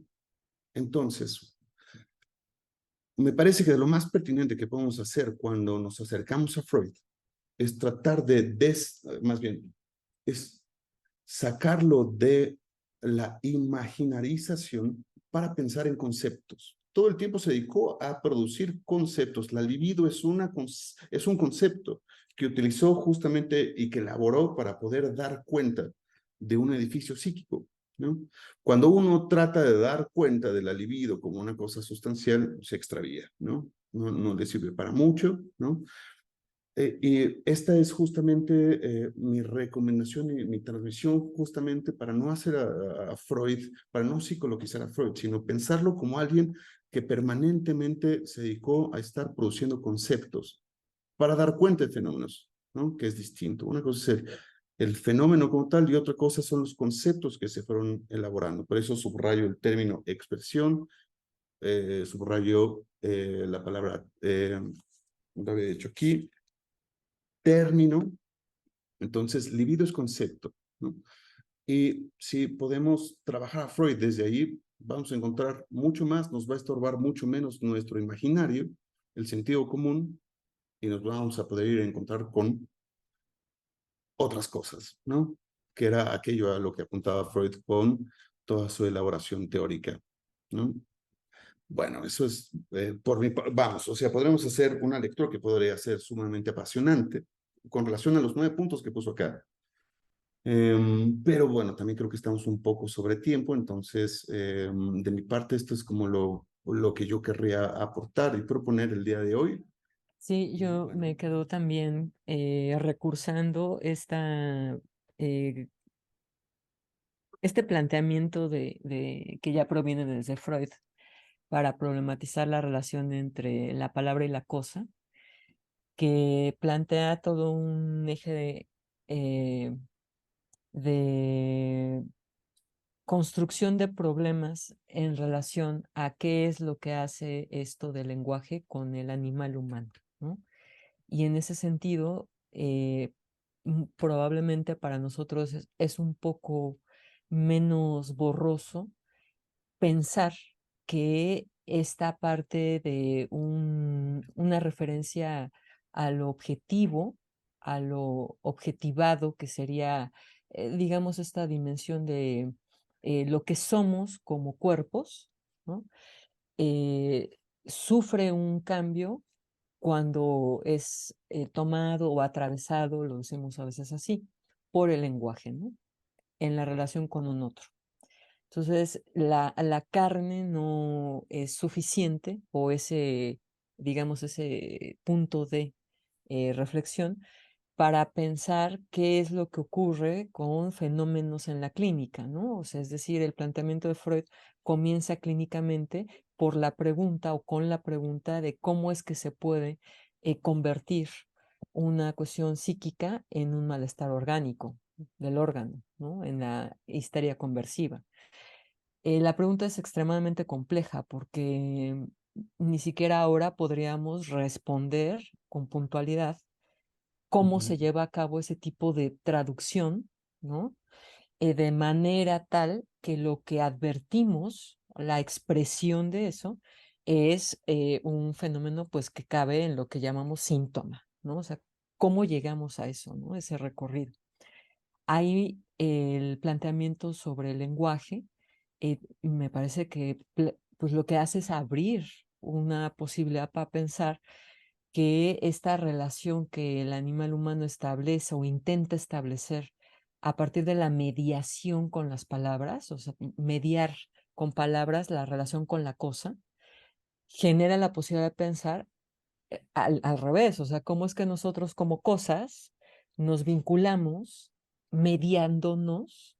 Entonces, me parece que lo más pertinente que podemos hacer cuando nos acercamos a Freud es tratar más bien, es sacarlo de la imaginarización para pensar en conceptos. Todo el tiempo se dedicó a producir conceptos. La libido es un concepto que utilizó justamente y que elaboró para poder dar cuenta de un edificio psíquico, ¿no? Cuando uno trata de dar cuenta de la libido como una cosa sustancial, se extravía, ¿no? No le sirve para mucho, ¿no? Y esta es justamente mi recomendación y mi transmisión justamente para no hacer a Freud, para no psicologizar a Freud, sino pensarlo como alguien que permanentemente se dedicó a estar produciendo conceptos para dar cuenta de fenómenos, ¿no? Que es distinto. Una cosa es el fenómeno como tal y otra cosa son los conceptos que se fueron elaborando. Por eso subrayo el término expresión, subrayo la palabra, lo había dicho aquí, término. Entonces, libido es concepto, ¿no? Y si podemos trabajar a Freud desde ahí, vamos a encontrar mucho más, nos va a estorbar mucho menos nuestro imaginario, el sentido común, y nos vamos a poder ir a encontrar con otras cosas, ¿no? Que era aquello a lo que apuntaba Freud con toda su elaboración teórica, ¿no? Bueno, eso es vamos, o sea, podremos hacer una lectura que podría ser sumamente apasionante con relación a los 9 puntos que puso acá. Pero bueno, también creo que estamos un poco sobre tiempo, entonces de mi parte esto es como lo que yo querría aportar y proponer el día de hoy. Sí, yo Bueno, me quedo también recursando este planteamiento que ya proviene desde Freud para problematizar la relación entre la palabra y la cosa, que plantea todo un eje de construcción de problemas en relación a qué es lo que hace esto del lenguaje con el animal humano, ¿no? Y en ese sentido, probablemente para nosotros es un poco menos borroso pensar que esta parte de una referencia a lo objetivo, a lo objetivado, que sería, digamos, esta dimensión de lo que somos como cuerpos, ¿no? Sufre un cambio cuando es tomado o atravesado, lo decimos a veces así, por el lenguaje, ¿no? En la relación con un otro. Entonces, la carne no es suficiente o ese, digamos, ese punto de reflexión para pensar qué es lo que ocurre con fenómenos en la clínica, ¿no? O sea, es decir, el planteamiento de Freud comienza clínicamente por la pregunta o con la pregunta de cómo es que se puede convertir una cuestión psíquica en un malestar orgánico del órgano, ¿no? En la histeria conversiva. La pregunta es extremadamente compleja porque ni siquiera ahora podríamos responder con puntualidad cómo se lleva a cabo ese tipo de traducción, ¿no? De manera tal que lo que advertimos, la expresión de eso, es un fenómeno pues que cabe en lo que llamamos síntoma, ¿no? O sea, cómo llegamos a eso, ¿no? Ese recorrido. Hay el planteamiento sobre el lenguaje, me parece que pues lo que hace es abrir una posibilidad para pensar que esta relación que el animal humano establece o intenta establecer a partir de la mediación con las palabras, o sea, mediar con palabras la relación con la cosa, genera la posibilidad de pensar al revés, o sea, cómo es que nosotros como cosas nos vinculamos mediándonos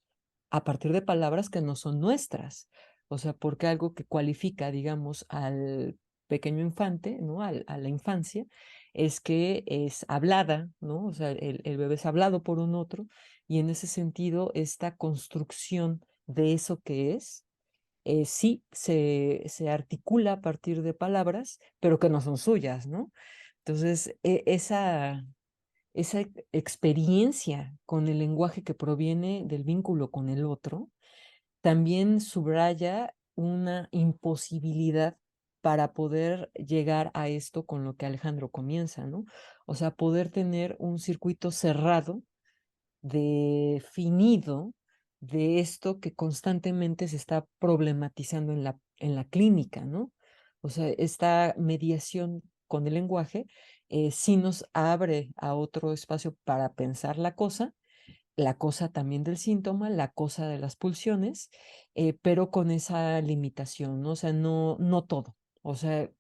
a partir de palabras que no son nuestras. O sea, porque algo que cualifica, digamos, al pequeño infante, ¿no? A la infancia, es que es hablada, ¿no? O sea, el bebé es hablado por un otro, y en ese sentido, esta construcción de eso que es, sí se articula a partir de palabras, pero que no son suyas, ¿no? Entonces, esa experiencia con el lenguaje que proviene del vínculo con el otro, también subraya una imposibilidad para poder llegar a esto con lo que Alejandro comienza, ¿no? O sea, poder tener un circuito cerrado, definido, de esto que constantemente se está problematizando en la clínica, ¿no? O sea, esta mediación con el lenguaje sí nos abre a otro espacio para pensar la cosa también del síntoma, la cosa de las pulsiones, pero con esa limitación, ¿no? O sea, no todo. O sea,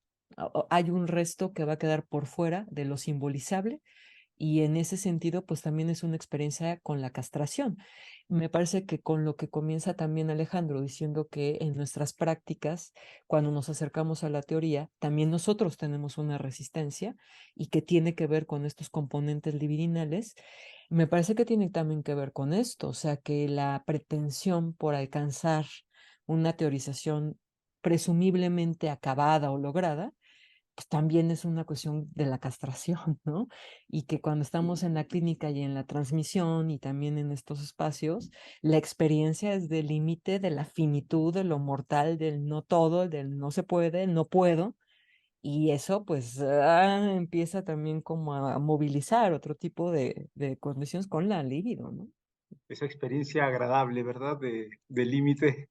hay un resto que va a quedar por fuera de lo simbolizable, y en ese sentido, pues también es una experiencia con la castración. Me parece que con lo que comienza también Alejandro diciendo que en nuestras prácticas, cuando nos acercamos a la teoría, también nosotros tenemos una resistencia y que tiene que ver con estos componentes libidinales. Me parece que tiene también que ver con esto, o sea, que la pretensión por alcanzar una teorización presumiblemente acabada o lograda, pues también es una cuestión de la castración, ¿no? Y que cuando estamos en la clínica y en la transmisión y también en estos espacios, la experiencia es del límite de la finitud, de lo mortal, del no todo, del no se puede, no puedo. Y eso pues empieza también como a movilizar otro tipo de condiciones con la libido, ¿no? Esa experiencia agradable, ¿verdad? De límite.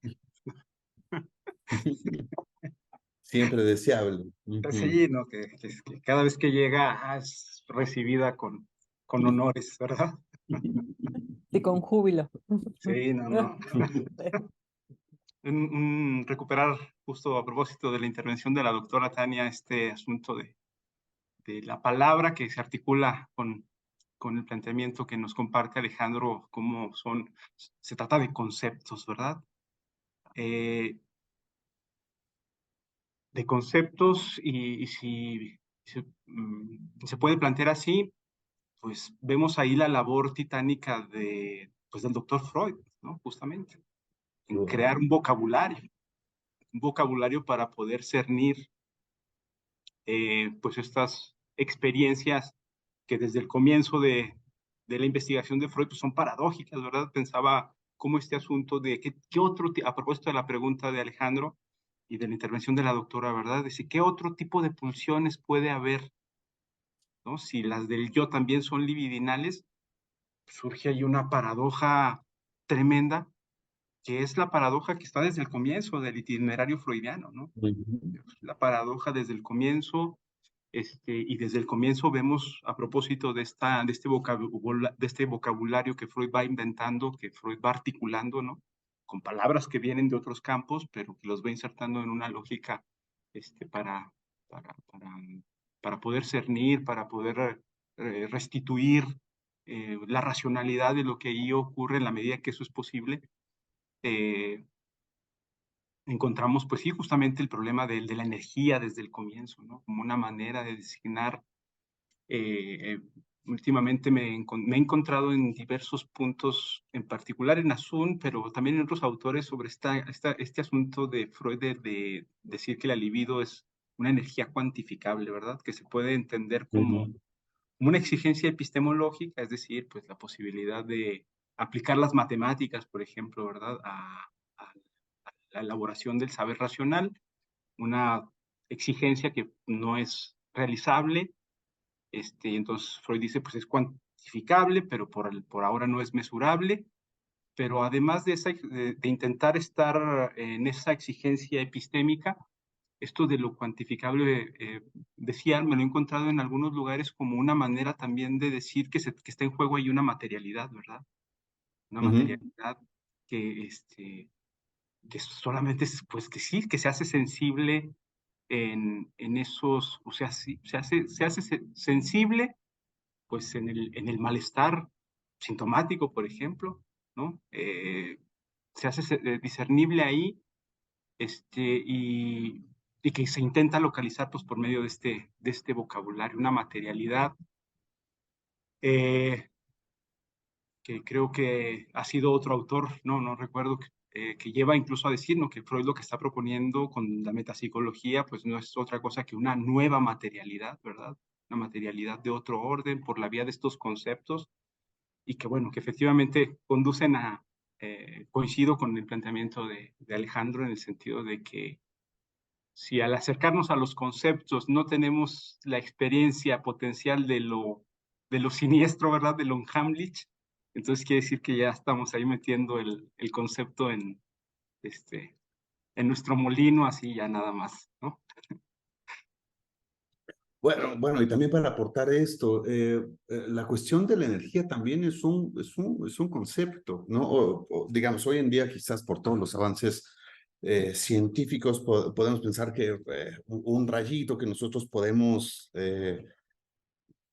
Siempre deseable. Sí, ¿no? Que cada vez que llega es recibida con honores, ¿verdad? Sí, con júbilo. Sí, no. Recuperar justo a propósito de la intervención de la doctora Tania, este asunto de la palabra que se articula con el planteamiento que nos comparte Alejandro, cómo se trata de conceptos, ¿verdad? De conceptos, y si se puede plantear así, pues vemos ahí la labor titánica pues del doctor Freud, ¿no? Justamente, en crear un vocabulario para poder cernir pues estas experiencias que desde el comienzo de la investigación de Freud pues son paradójicas, ¿verdad? Pensaba cómo este asunto de qué otro, a propósito de la pregunta de Alejandro, y de la intervención de la doctora, ¿verdad? Es decir, ¿qué otro tipo de pulsiones puede haber? ¿No? Si las del yo también son libidinales, surge ahí una paradoja tremenda, que es la paradoja que está desde el comienzo del itinerario freudiano, ¿no? Ujú. La paradoja desde el comienzo, y desde el comienzo vemos, a propósito de este vocabulario que Freud va inventando, que Freud va articulando, ¿no? Con palabras que vienen de otros campos, pero que los va insertando en una lógica para, para, para, para poder cernir, para poder restituir la racionalidad de lo que ahí ocurre en la medida que eso es posible. Encontramos, pues sí, justamente el problema de la energía desde el comienzo, ¿no? Como una manera de designar. Últimamente me he encontrado en diversos puntos, en particular en Asun, pero también en otros autores, sobre este asunto de Freud de decir que la libido es una energía cuantificable, ¿verdad? Que se puede entender como Ujú. una exigencia epistemológica, es decir, pues la posibilidad de aplicar las matemáticas, por ejemplo, ¿verdad? A la elaboración del saber racional, una exigencia que no es realizable. Entonces Freud dice, pues es cuantificable, pero por ahora no es mesurable. Pero además de intentar estar en esa exigencia epistémica, esto de lo cuantificable, decía, me lo he encontrado en algunos lugares como una manera también de decir que está en juego ahí una materialidad, ¿verdad? Una Ujú. materialidad que, que solamente, pues que sí, que se hace sensible en esos, o sea, sí, se hace sensible pues en el malestar sintomático, por ejemplo, ¿no? Se hace discernible ahí, y que se intenta localizar pues por medio de este vocabulario, una materialidad eh, que creo que ha sido otro autor, no recuerdo, que lleva incluso a decir, ¿no? Que Freud lo que está proponiendo con la metapsicología pues no es otra cosa que una nueva materialidad, ¿verdad? Una materialidad de otro orden por la vía de estos conceptos y que bueno, que efectivamente conducen coincido con el planteamiento de Alejandro en el sentido de que si al acercarnos a los conceptos no tenemos la experiencia potencial de lo siniestro, ¿verdad? De lo unheimlich, entonces quiere decir que ya estamos ahí metiendo el concepto este, en nuestro molino, así ya nada más, ¿no? Bueno, y también para aportar esto, la cuestión de la energía también es un concepto, ¿no? Digamos, hoy en día quizás por todos los avances científicos podemos pensar que un rayito que nosotros podemos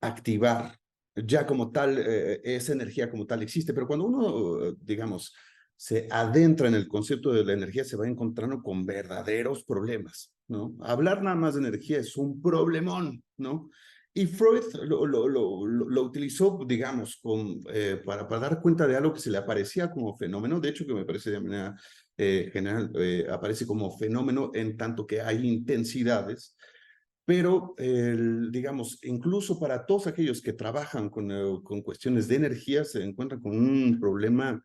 activar, ya como tal, esa energía como tal existe, pero cuando uno, digamos, se adentra en el concepto de la energía, se va encontrando con verdaderos problemas, ¿no? Hablar nada más de energía es un problemón, ¿no? Y Freud lo utilizó, digamos, para dar cuenta de algo que se le aparecía como fenómeno, de hecho que me parece de manera general, aparece como fenómeno en tanto que hay intensidades, pero, digamos, incluso para todos aquellos que trabajan con cuestiones de energía, se encuentran con un problema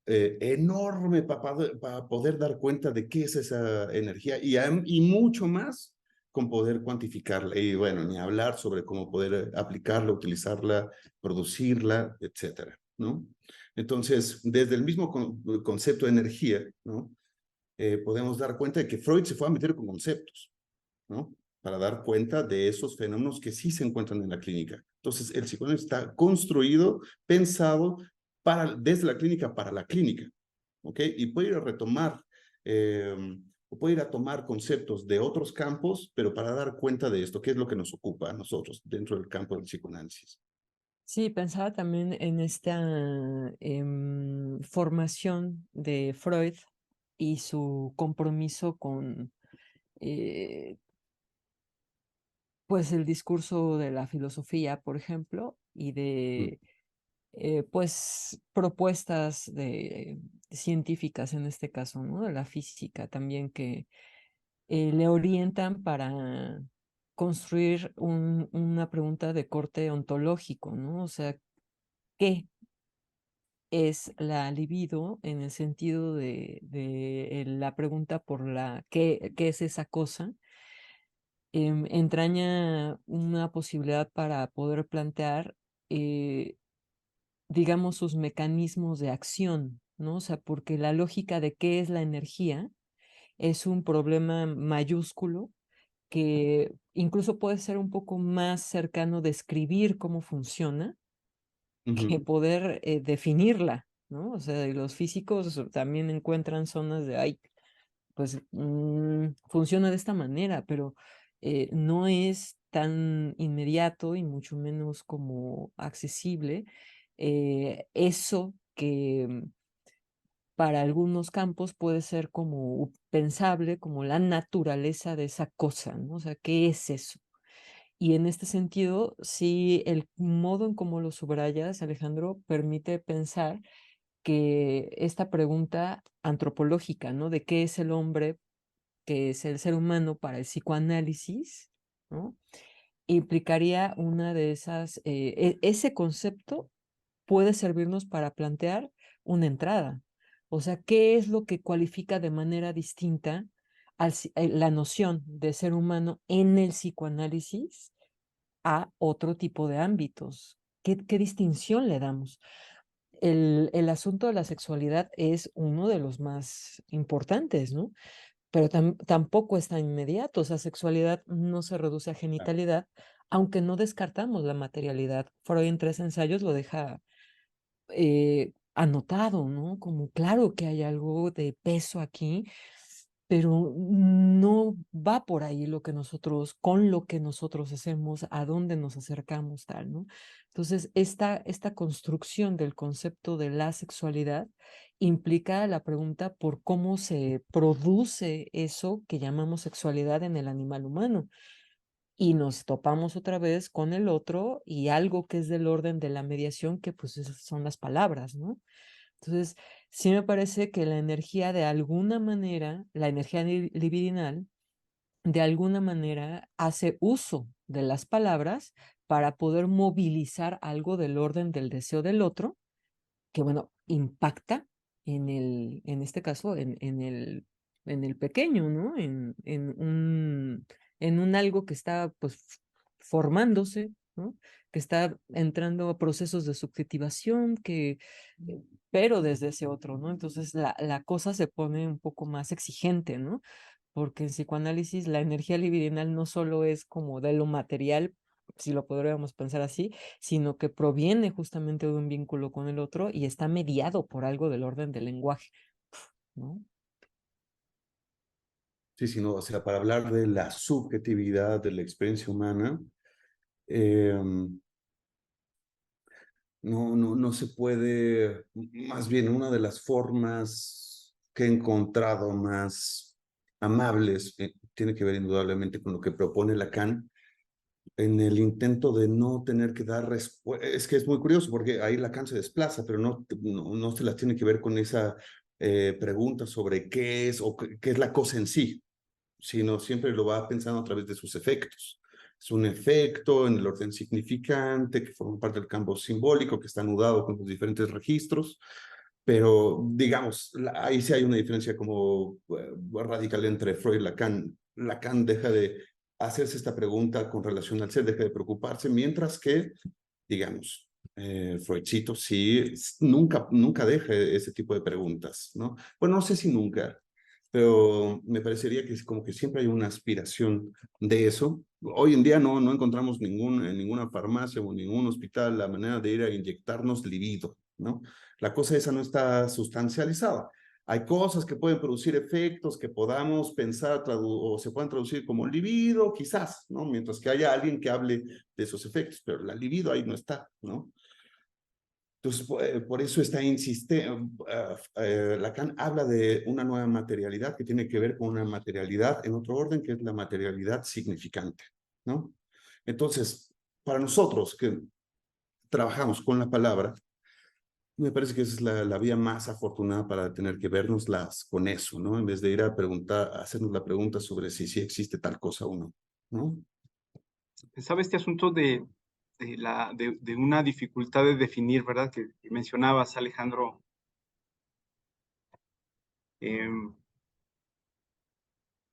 enorme para poder dar cuenta de qué es esa energía y mucho más con poder cuantificarla. Y bueno, ni hablar sobre cómo poder aplicarla, utilizarla, producirla, etcétera, ¿no? Entonces, desde el mismo concepto de energía, ¿no? Podemos dar cuenta de que Freud se fue a meter con conceptos, ¿no? Para dar cuenta de esos fenómenos que sí se encuentran en la clínica. Entonces, el psicoanálisis está construido, pensado desde la clínica para la clínica, ¿ok? Y puede ir a retomar, o puede ir a tomar conceptos de otros campos, pero para dar cuenta de esto, qué es lo que nos ocupa a nosotros dentro del campo del psicoanálisis. Sí, pensaba también en esta formación de Freud y su compromiso con eh, pues el discurso de la filosofía, por ejemplo, y Mm. de pues propuestas científicas en este caso, ¿no? De la física también que le orientan para construir una pregunta de corte ontológico, ¿no? O sea, ¿qué? es la libido en el sentido de la pregunta por ¿qué es esa cosa? Entraña una posibilidad para poder plantear, digamos, sus mecanismos de acción, ¿no? O sea, porque la lógica de qué es la energía es un problema mayúsculo que incluso puede ser un poco más cercano describir cómo funciona que poder definirla, ¿no? O sea, y los físicos también encuentran zonas de, ay, pues funciona de esta manera, pero no es tan inmediato y mucho menos como accesible eso que para algunos campos puede ser como pensable, como la naturaleza de esa cosa, ¿no? O sea, ¿qué es eso? Y en este sentido, sí, el modo en cómo lo subrayas, Alejandro, permite pensar que esta pregunta antropológica, ¿no? De qué es el hombre, qué es el ser humano para el psicoanálisis, ¿no? Implicaría una de esas, ese concepto puede servirnos para plantear una entrada. O sea, ¿qué es lo que cualifica de manera distinta la noción de ser humano en el psicoanálisis a otro tipo de ámbitos? ¿Qué distinción le damos? El asunto de la sexualidad es uno de los más importantes, ¿no? Pero tampoco es tan inmediato. O sea, sexualidad no se reduce a genitalidad, aunque no descartamos la materialidad. Freud en 3 ensayos lo deja anotado, ¿no? Como claro que hay algo de peso aquí, pero no va por ahí con lo que nosotros hacemos, a dónde nos acercamos, tal, ¿no? Entonces, esta construcción del concepto de la sexualidad implica la pregunta por cómo se produce eso que llamamos sexualidad en el animal humano. Y nos topamos otra vez con el otro y algo que es del orden de la mediación, que pues esas son las palabras, ¿no? Entonces, sí me parece que la energía de alguna manera, la energía libidinal, de alguna manera hace uso de las palabras para poder movilizar algo del orden del deseo del otro, que bueno, impacta en este caso, en el pequeño, ¿no? En un algo que está pues formándose, ¿no? Que está entrando a procesos de subjetivación, pero desde ese otro, ¿no? Entonces la cosa se pone un poco más exigente, ¿no? Porque en psicoanálisis la energía libidinal no solo es como de lo material, si lo podríamos pensar así, sino que proviene justamente de un vínculo con el otro y está mediado por algo del orden del lenguaje, ¿no? Sí, sí, no, o sea, para hablar de la subjetividad de la experiencia humana, eh, no se puede, más bien una de las formas que he encontrado más amables, tiene que ver indudablemente con lo que propone Lacan, en el intento de no tener que dar respuesta. Es que es muy curioso porque ahí Lacan se desplaza, pero no se las tiene que ver con esa pregunta sobre qué es o qué es la cosa en sí, sino siempre lo va pensando a través de sus efectos. Es un efecto en el orden significante que forma parte del campo simbólico, que está anudado con los diferentes registros, pero digamos, ahí sí hay una diferencia como radical entre Freud y Lacan. Lacan deja de hacerse esta pregunta con relación al ser, deja de preocuparse, mientras que, digamos, Freudcito sí, nunca deja ese tipo de preguntas, ¿no? Bueno, no sé si nunca, pero me parecería que es como que siempre hay una aspiración de eso. Hoy en día no encontramos en ninguna farmacia o en ningún hospital la manera de ir a inyectarnos libido, ¿no? La cosa esa no está sustancializada. Hay cosas que pueden producir efectos que podamos pensar o se puedan traducir como libido, quizás, ¿no? Mientras que haya alguien que hable de esos efectos, pero la libido ahí no está, ¿no? Entonces, por eso está Lacan habla de una nueva materialidad que tiene que ver con una materialidad en otro orden, que es la materialidad significante, ¿no? Entonces, para nosotros que trabajamos con la palabra, me parece que esa es la vía más afortunada para tener que vernoslas con eso, ¿no? En vez de ir a preguntar, a hacernos la pregunta sobre si existe tal cosa o no, ¿no? Pensaba este asunto de de una dificultad de definir, ¿verdad? Que mencionabas, Alejandro.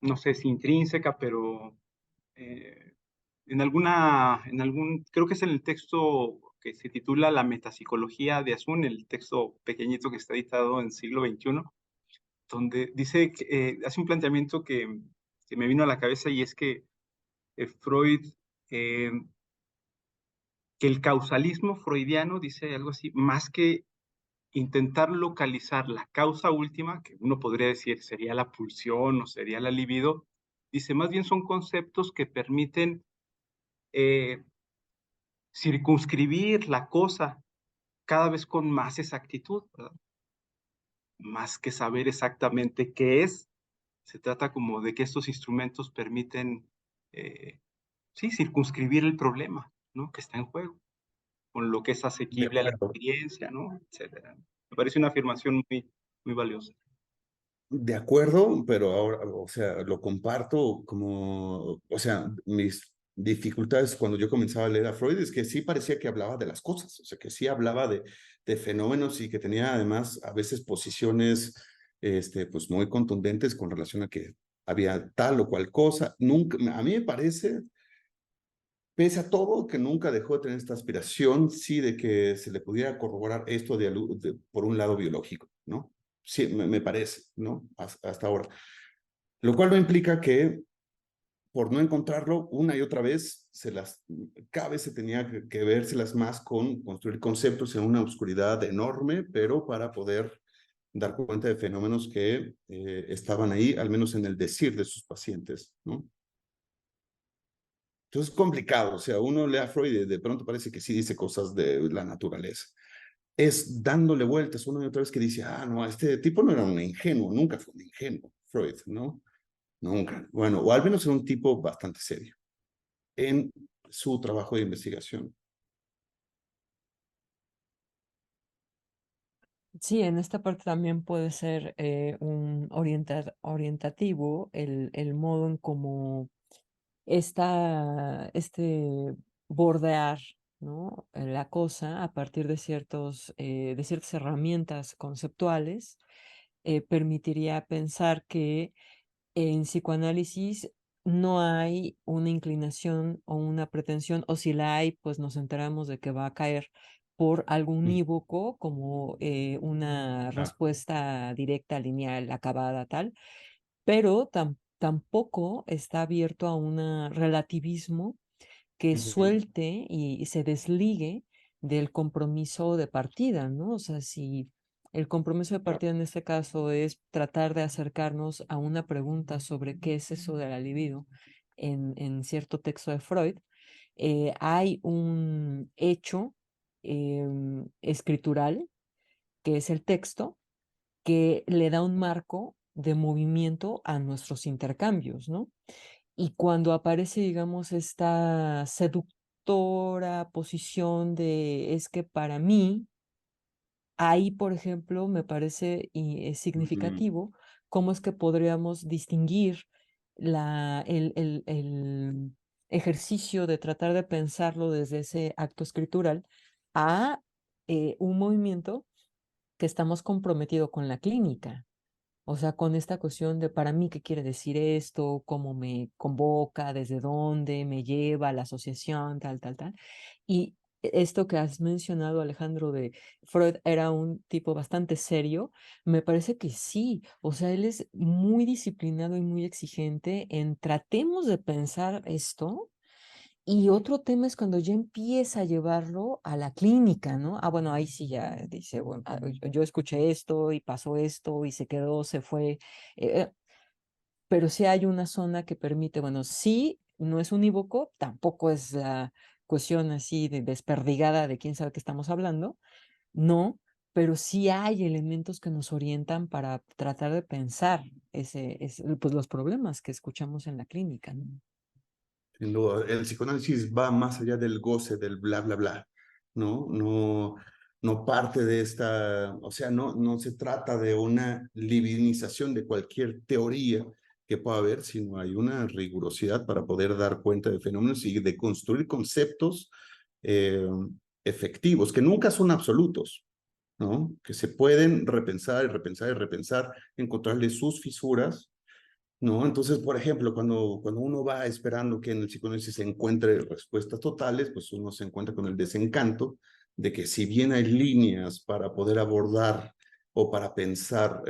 No sé si intrínseca, pero creo que es en el texto que se titula La metapsicología de Asun, el texto pequeñito que está editado en siglo XXI, donde dice que hace un planteamiento que me vino a la cabeza, y es que Freud, que el causalismo freudiano, dice algo así, más que intentar localizar la causa última, que uno podría decir sería la pulsión o sería la libido, dice más bien son conceptos que permiten circunscribir la cosa cada vez con más exactitud, ¿verdad? Más que saber exactamente qué es, se trata como de que estos instrumentos permiten, sí, circunscribir el problema, ¿no? Que está en juego, con lo que es De asequible a la acuerdo. experiencia, ¿no? Etcétera. Me parece una afirmación muy, muy valiosa. De acuerdo, pero ahora, o sea, lo comparto como, o sea, mis dificultades cuando yo comenzaba a leer a Freud es que sí parecía que hablaba de las cosas, o sea, que sí hablaba de fenómenos y que tenía además a veces posiciones, pues muy contundentes con relación a que había tal o cual cosa. Nunca, a mí me parece, pese a todo, que nunca dejó de tener esta aspiración, sí, de que se le pudiera corroborar esto por un lado biológico, ¿no? Sí, me parece, ¿no? Hasta ahora. Lo cual no implica que por no encontrarlo una y otra vez, cada vez se tenía que vérselas más con construir conceptos en una oscuridad enorme, pero para poder dar cuenta de fenómenos que estaban ahí, al menos en el decir de sus pacientes, ¿no? Entonces es complicado, o sea, uno lee a Freud y de pronto parece que sí dice cosas de la naturaleza. Es dándole vueltas una y otra vez que dice, ah, no, este tipo no era un ingenuo, nunca fue un ingenuo, Freud, ¿no? Nunca. Bueno, o al menos era un tipo bastante serio en su trabajo de investigación. Sí, en esta parte también puede ser un orientativo el modo en cómo este bordear, ¿no? La cosa a partir de ciertas herramientas conceptuales permitiría pensar que en psicoanálisis no hay una inclinación o una pretensión, o si la hay, pues nos enteramos de que va a caer por algo unívoco, como una Ah, respuesta directa, lineal, acabada, tal, pero tampoco está abierto a un relativismo que suelte y se desligue del compromiso de partida, ¿no? O sea, si el compromiso de partida en este caso es tratar de acercarnos a una pregunta sobre qué es eso de la libido en cierto texto de Freud, hay un hecho escritural, que es el texto, que le da un marco de movimiento a nuestros intercambios, ¿no? Y cuando aparece, digamos, esta seductora posición de es que para mí, ahí, por ejemplo, me parece significativo cómo es que podríamos distinguir el ejercicio de tratar de pensarlo desde ese acto escritural a un movimiento que estamos comprometido con la clínica. O sea, con esta cuestión de para mí qué quiere decir esto, cómo me convoca, desde dónde me lleva a la asociación, tal, tal, tal. Y esto que has mencionado, Alejandro, de Freud era un tipo bastante serio, me parece que sí. O sea, él es muy disciplinado y muy exigente en tratemos de pensar esto. Y otro tema es cuando ya empieza a llevarlo a la clínica, ¿no? Ah, bueno, ahí sí ya dice, bueno, yo escuché esto y pasó esto y se quedó, se fue. eh, pero sí hay una zona que permite, bueno, sí, no es unívoco, tampoco es la cuestión así de desperdigada de quién sabe qué estamos hablando, no, pero sí hay elementos que nos orientan para tratar de pensar pues los problemas que escuchamos en la clínica, ¿no? sin duda, el psicoanálisis va más allá del goce, del bla, bla, bla, ¿no? No parte de esta, o sea, no se trata de una libidinización de cualquier teoría que pueda haber, sino hay una rigurosidad para poder dar cuenta de fenómenos y de construir conceptos eh, efectivos, que nunca son absolutos, ¿no? Que se pueden repensar y repensar y repensar, encontrarle sus fisuras, ¿no? Entonces, por ejemplo, cuando uno va esperando que en el psicoanálisis se encuentre respuestas totales, pues uno se encuentra con el desencanto de que si bien hay líneas para poder abordar o para pensar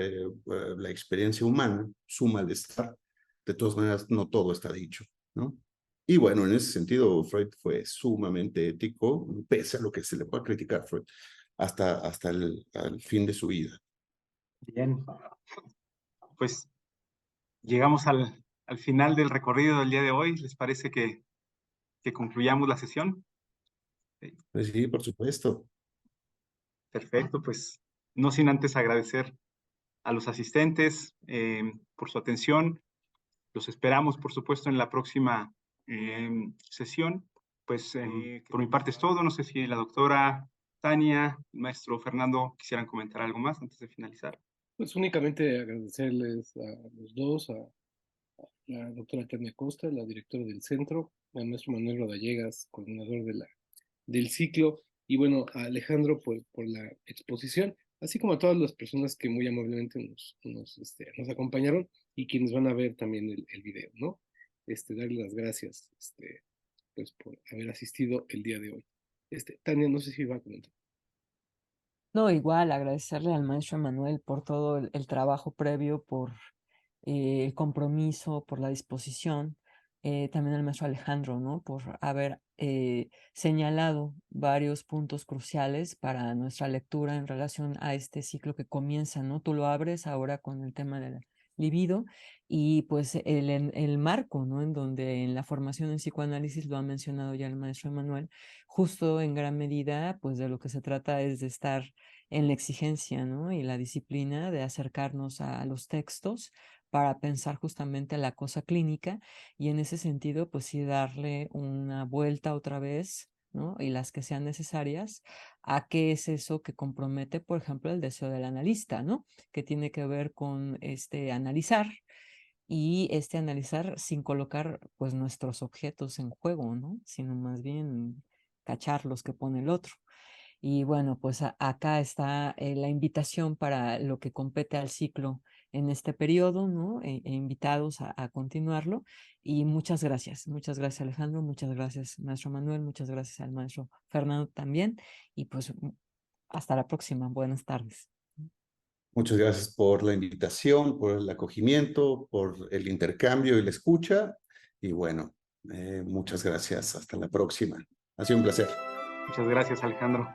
la experiencia humana, su malestar, de todas maneras no todo está dicho, ¿no? Y bueno, en ese sentido, Freud fue sumamente ético, pese a lo que se le pueda criticar a Freud, hasta el fin de su vida. Bien, pues llegamos al final del recorrido del día de hoy. ¿Les parece que concluyamos la sesión? Pues sí, por supuesto. Perfecto, pues no sin antes agradecer a los asistentes por su atención. Los esperamos, por supuesto, en la próxima sesión. Pues por mi parte es todo. No sé si la doctora Tania, el maestro Fernando quisieran comentar algo más antes de finalizar. Pues únicamente agradecerles a los dos, a la doctora Tania Costa, la directora del centro, al maestro Manuel Rodallegas, coordinador del ciclo, y bueno, a Alejandro por la exposición, así como a todas las personas que muy amablemente nos acompañaron y quienes van a ver también el video, ¿no? Darle las gracias, pues por haber asistido el día de hoy. Tania, no sé si va a comentar. No, igual agradecerle al maestro Manuel por todo el trabajo previo, por el compromiso, por la disposición, también al maestro Alejandro, ¿no? Por haber señalado varios puntos cruciales para nuestra lectura en relación a este ciclo que comienza, ¿no? Tú lo abres ahora con el tema del libido y pues el marco, ¿no? En donde en la formación en psicoanálisis lo ha mencionado ya el maestro Manuel, justo en gran medida, pues de lo que se trata es de estar en la exigencia, ¿no? Y la disciplina de acercarnos a los textos para pensar justamente la cosa clínica y en ese sentido, pues sí darle una vuelta otra vez, ¿no? Y las que sean necesarias a qué es eso que compromete, por ejemplo, el deseo del analista, ¿no? Que tiene que ver con analizar y analizar sin colocar pues nuestros objetos en juego, ¿no? Sino más bien cachar los que pone el otro. Y bueno, pues acá está la invitación para lo que compete al ciclo en este periodo, ¿no? Invitados a continuarlo. Y muchas gracias Alejandro, muchas gracias maestro Manuel, muchas gracias al maestro Fernando también. Y pues hasta la próxima, buenas tardes. Muchas gracias por la invitación, por el acogimiento, por el intercambio y la escucha. Y bueno, muchas gracias. Hasta la próxima. Ha sido un placer. Muchas gracias, Alejandro.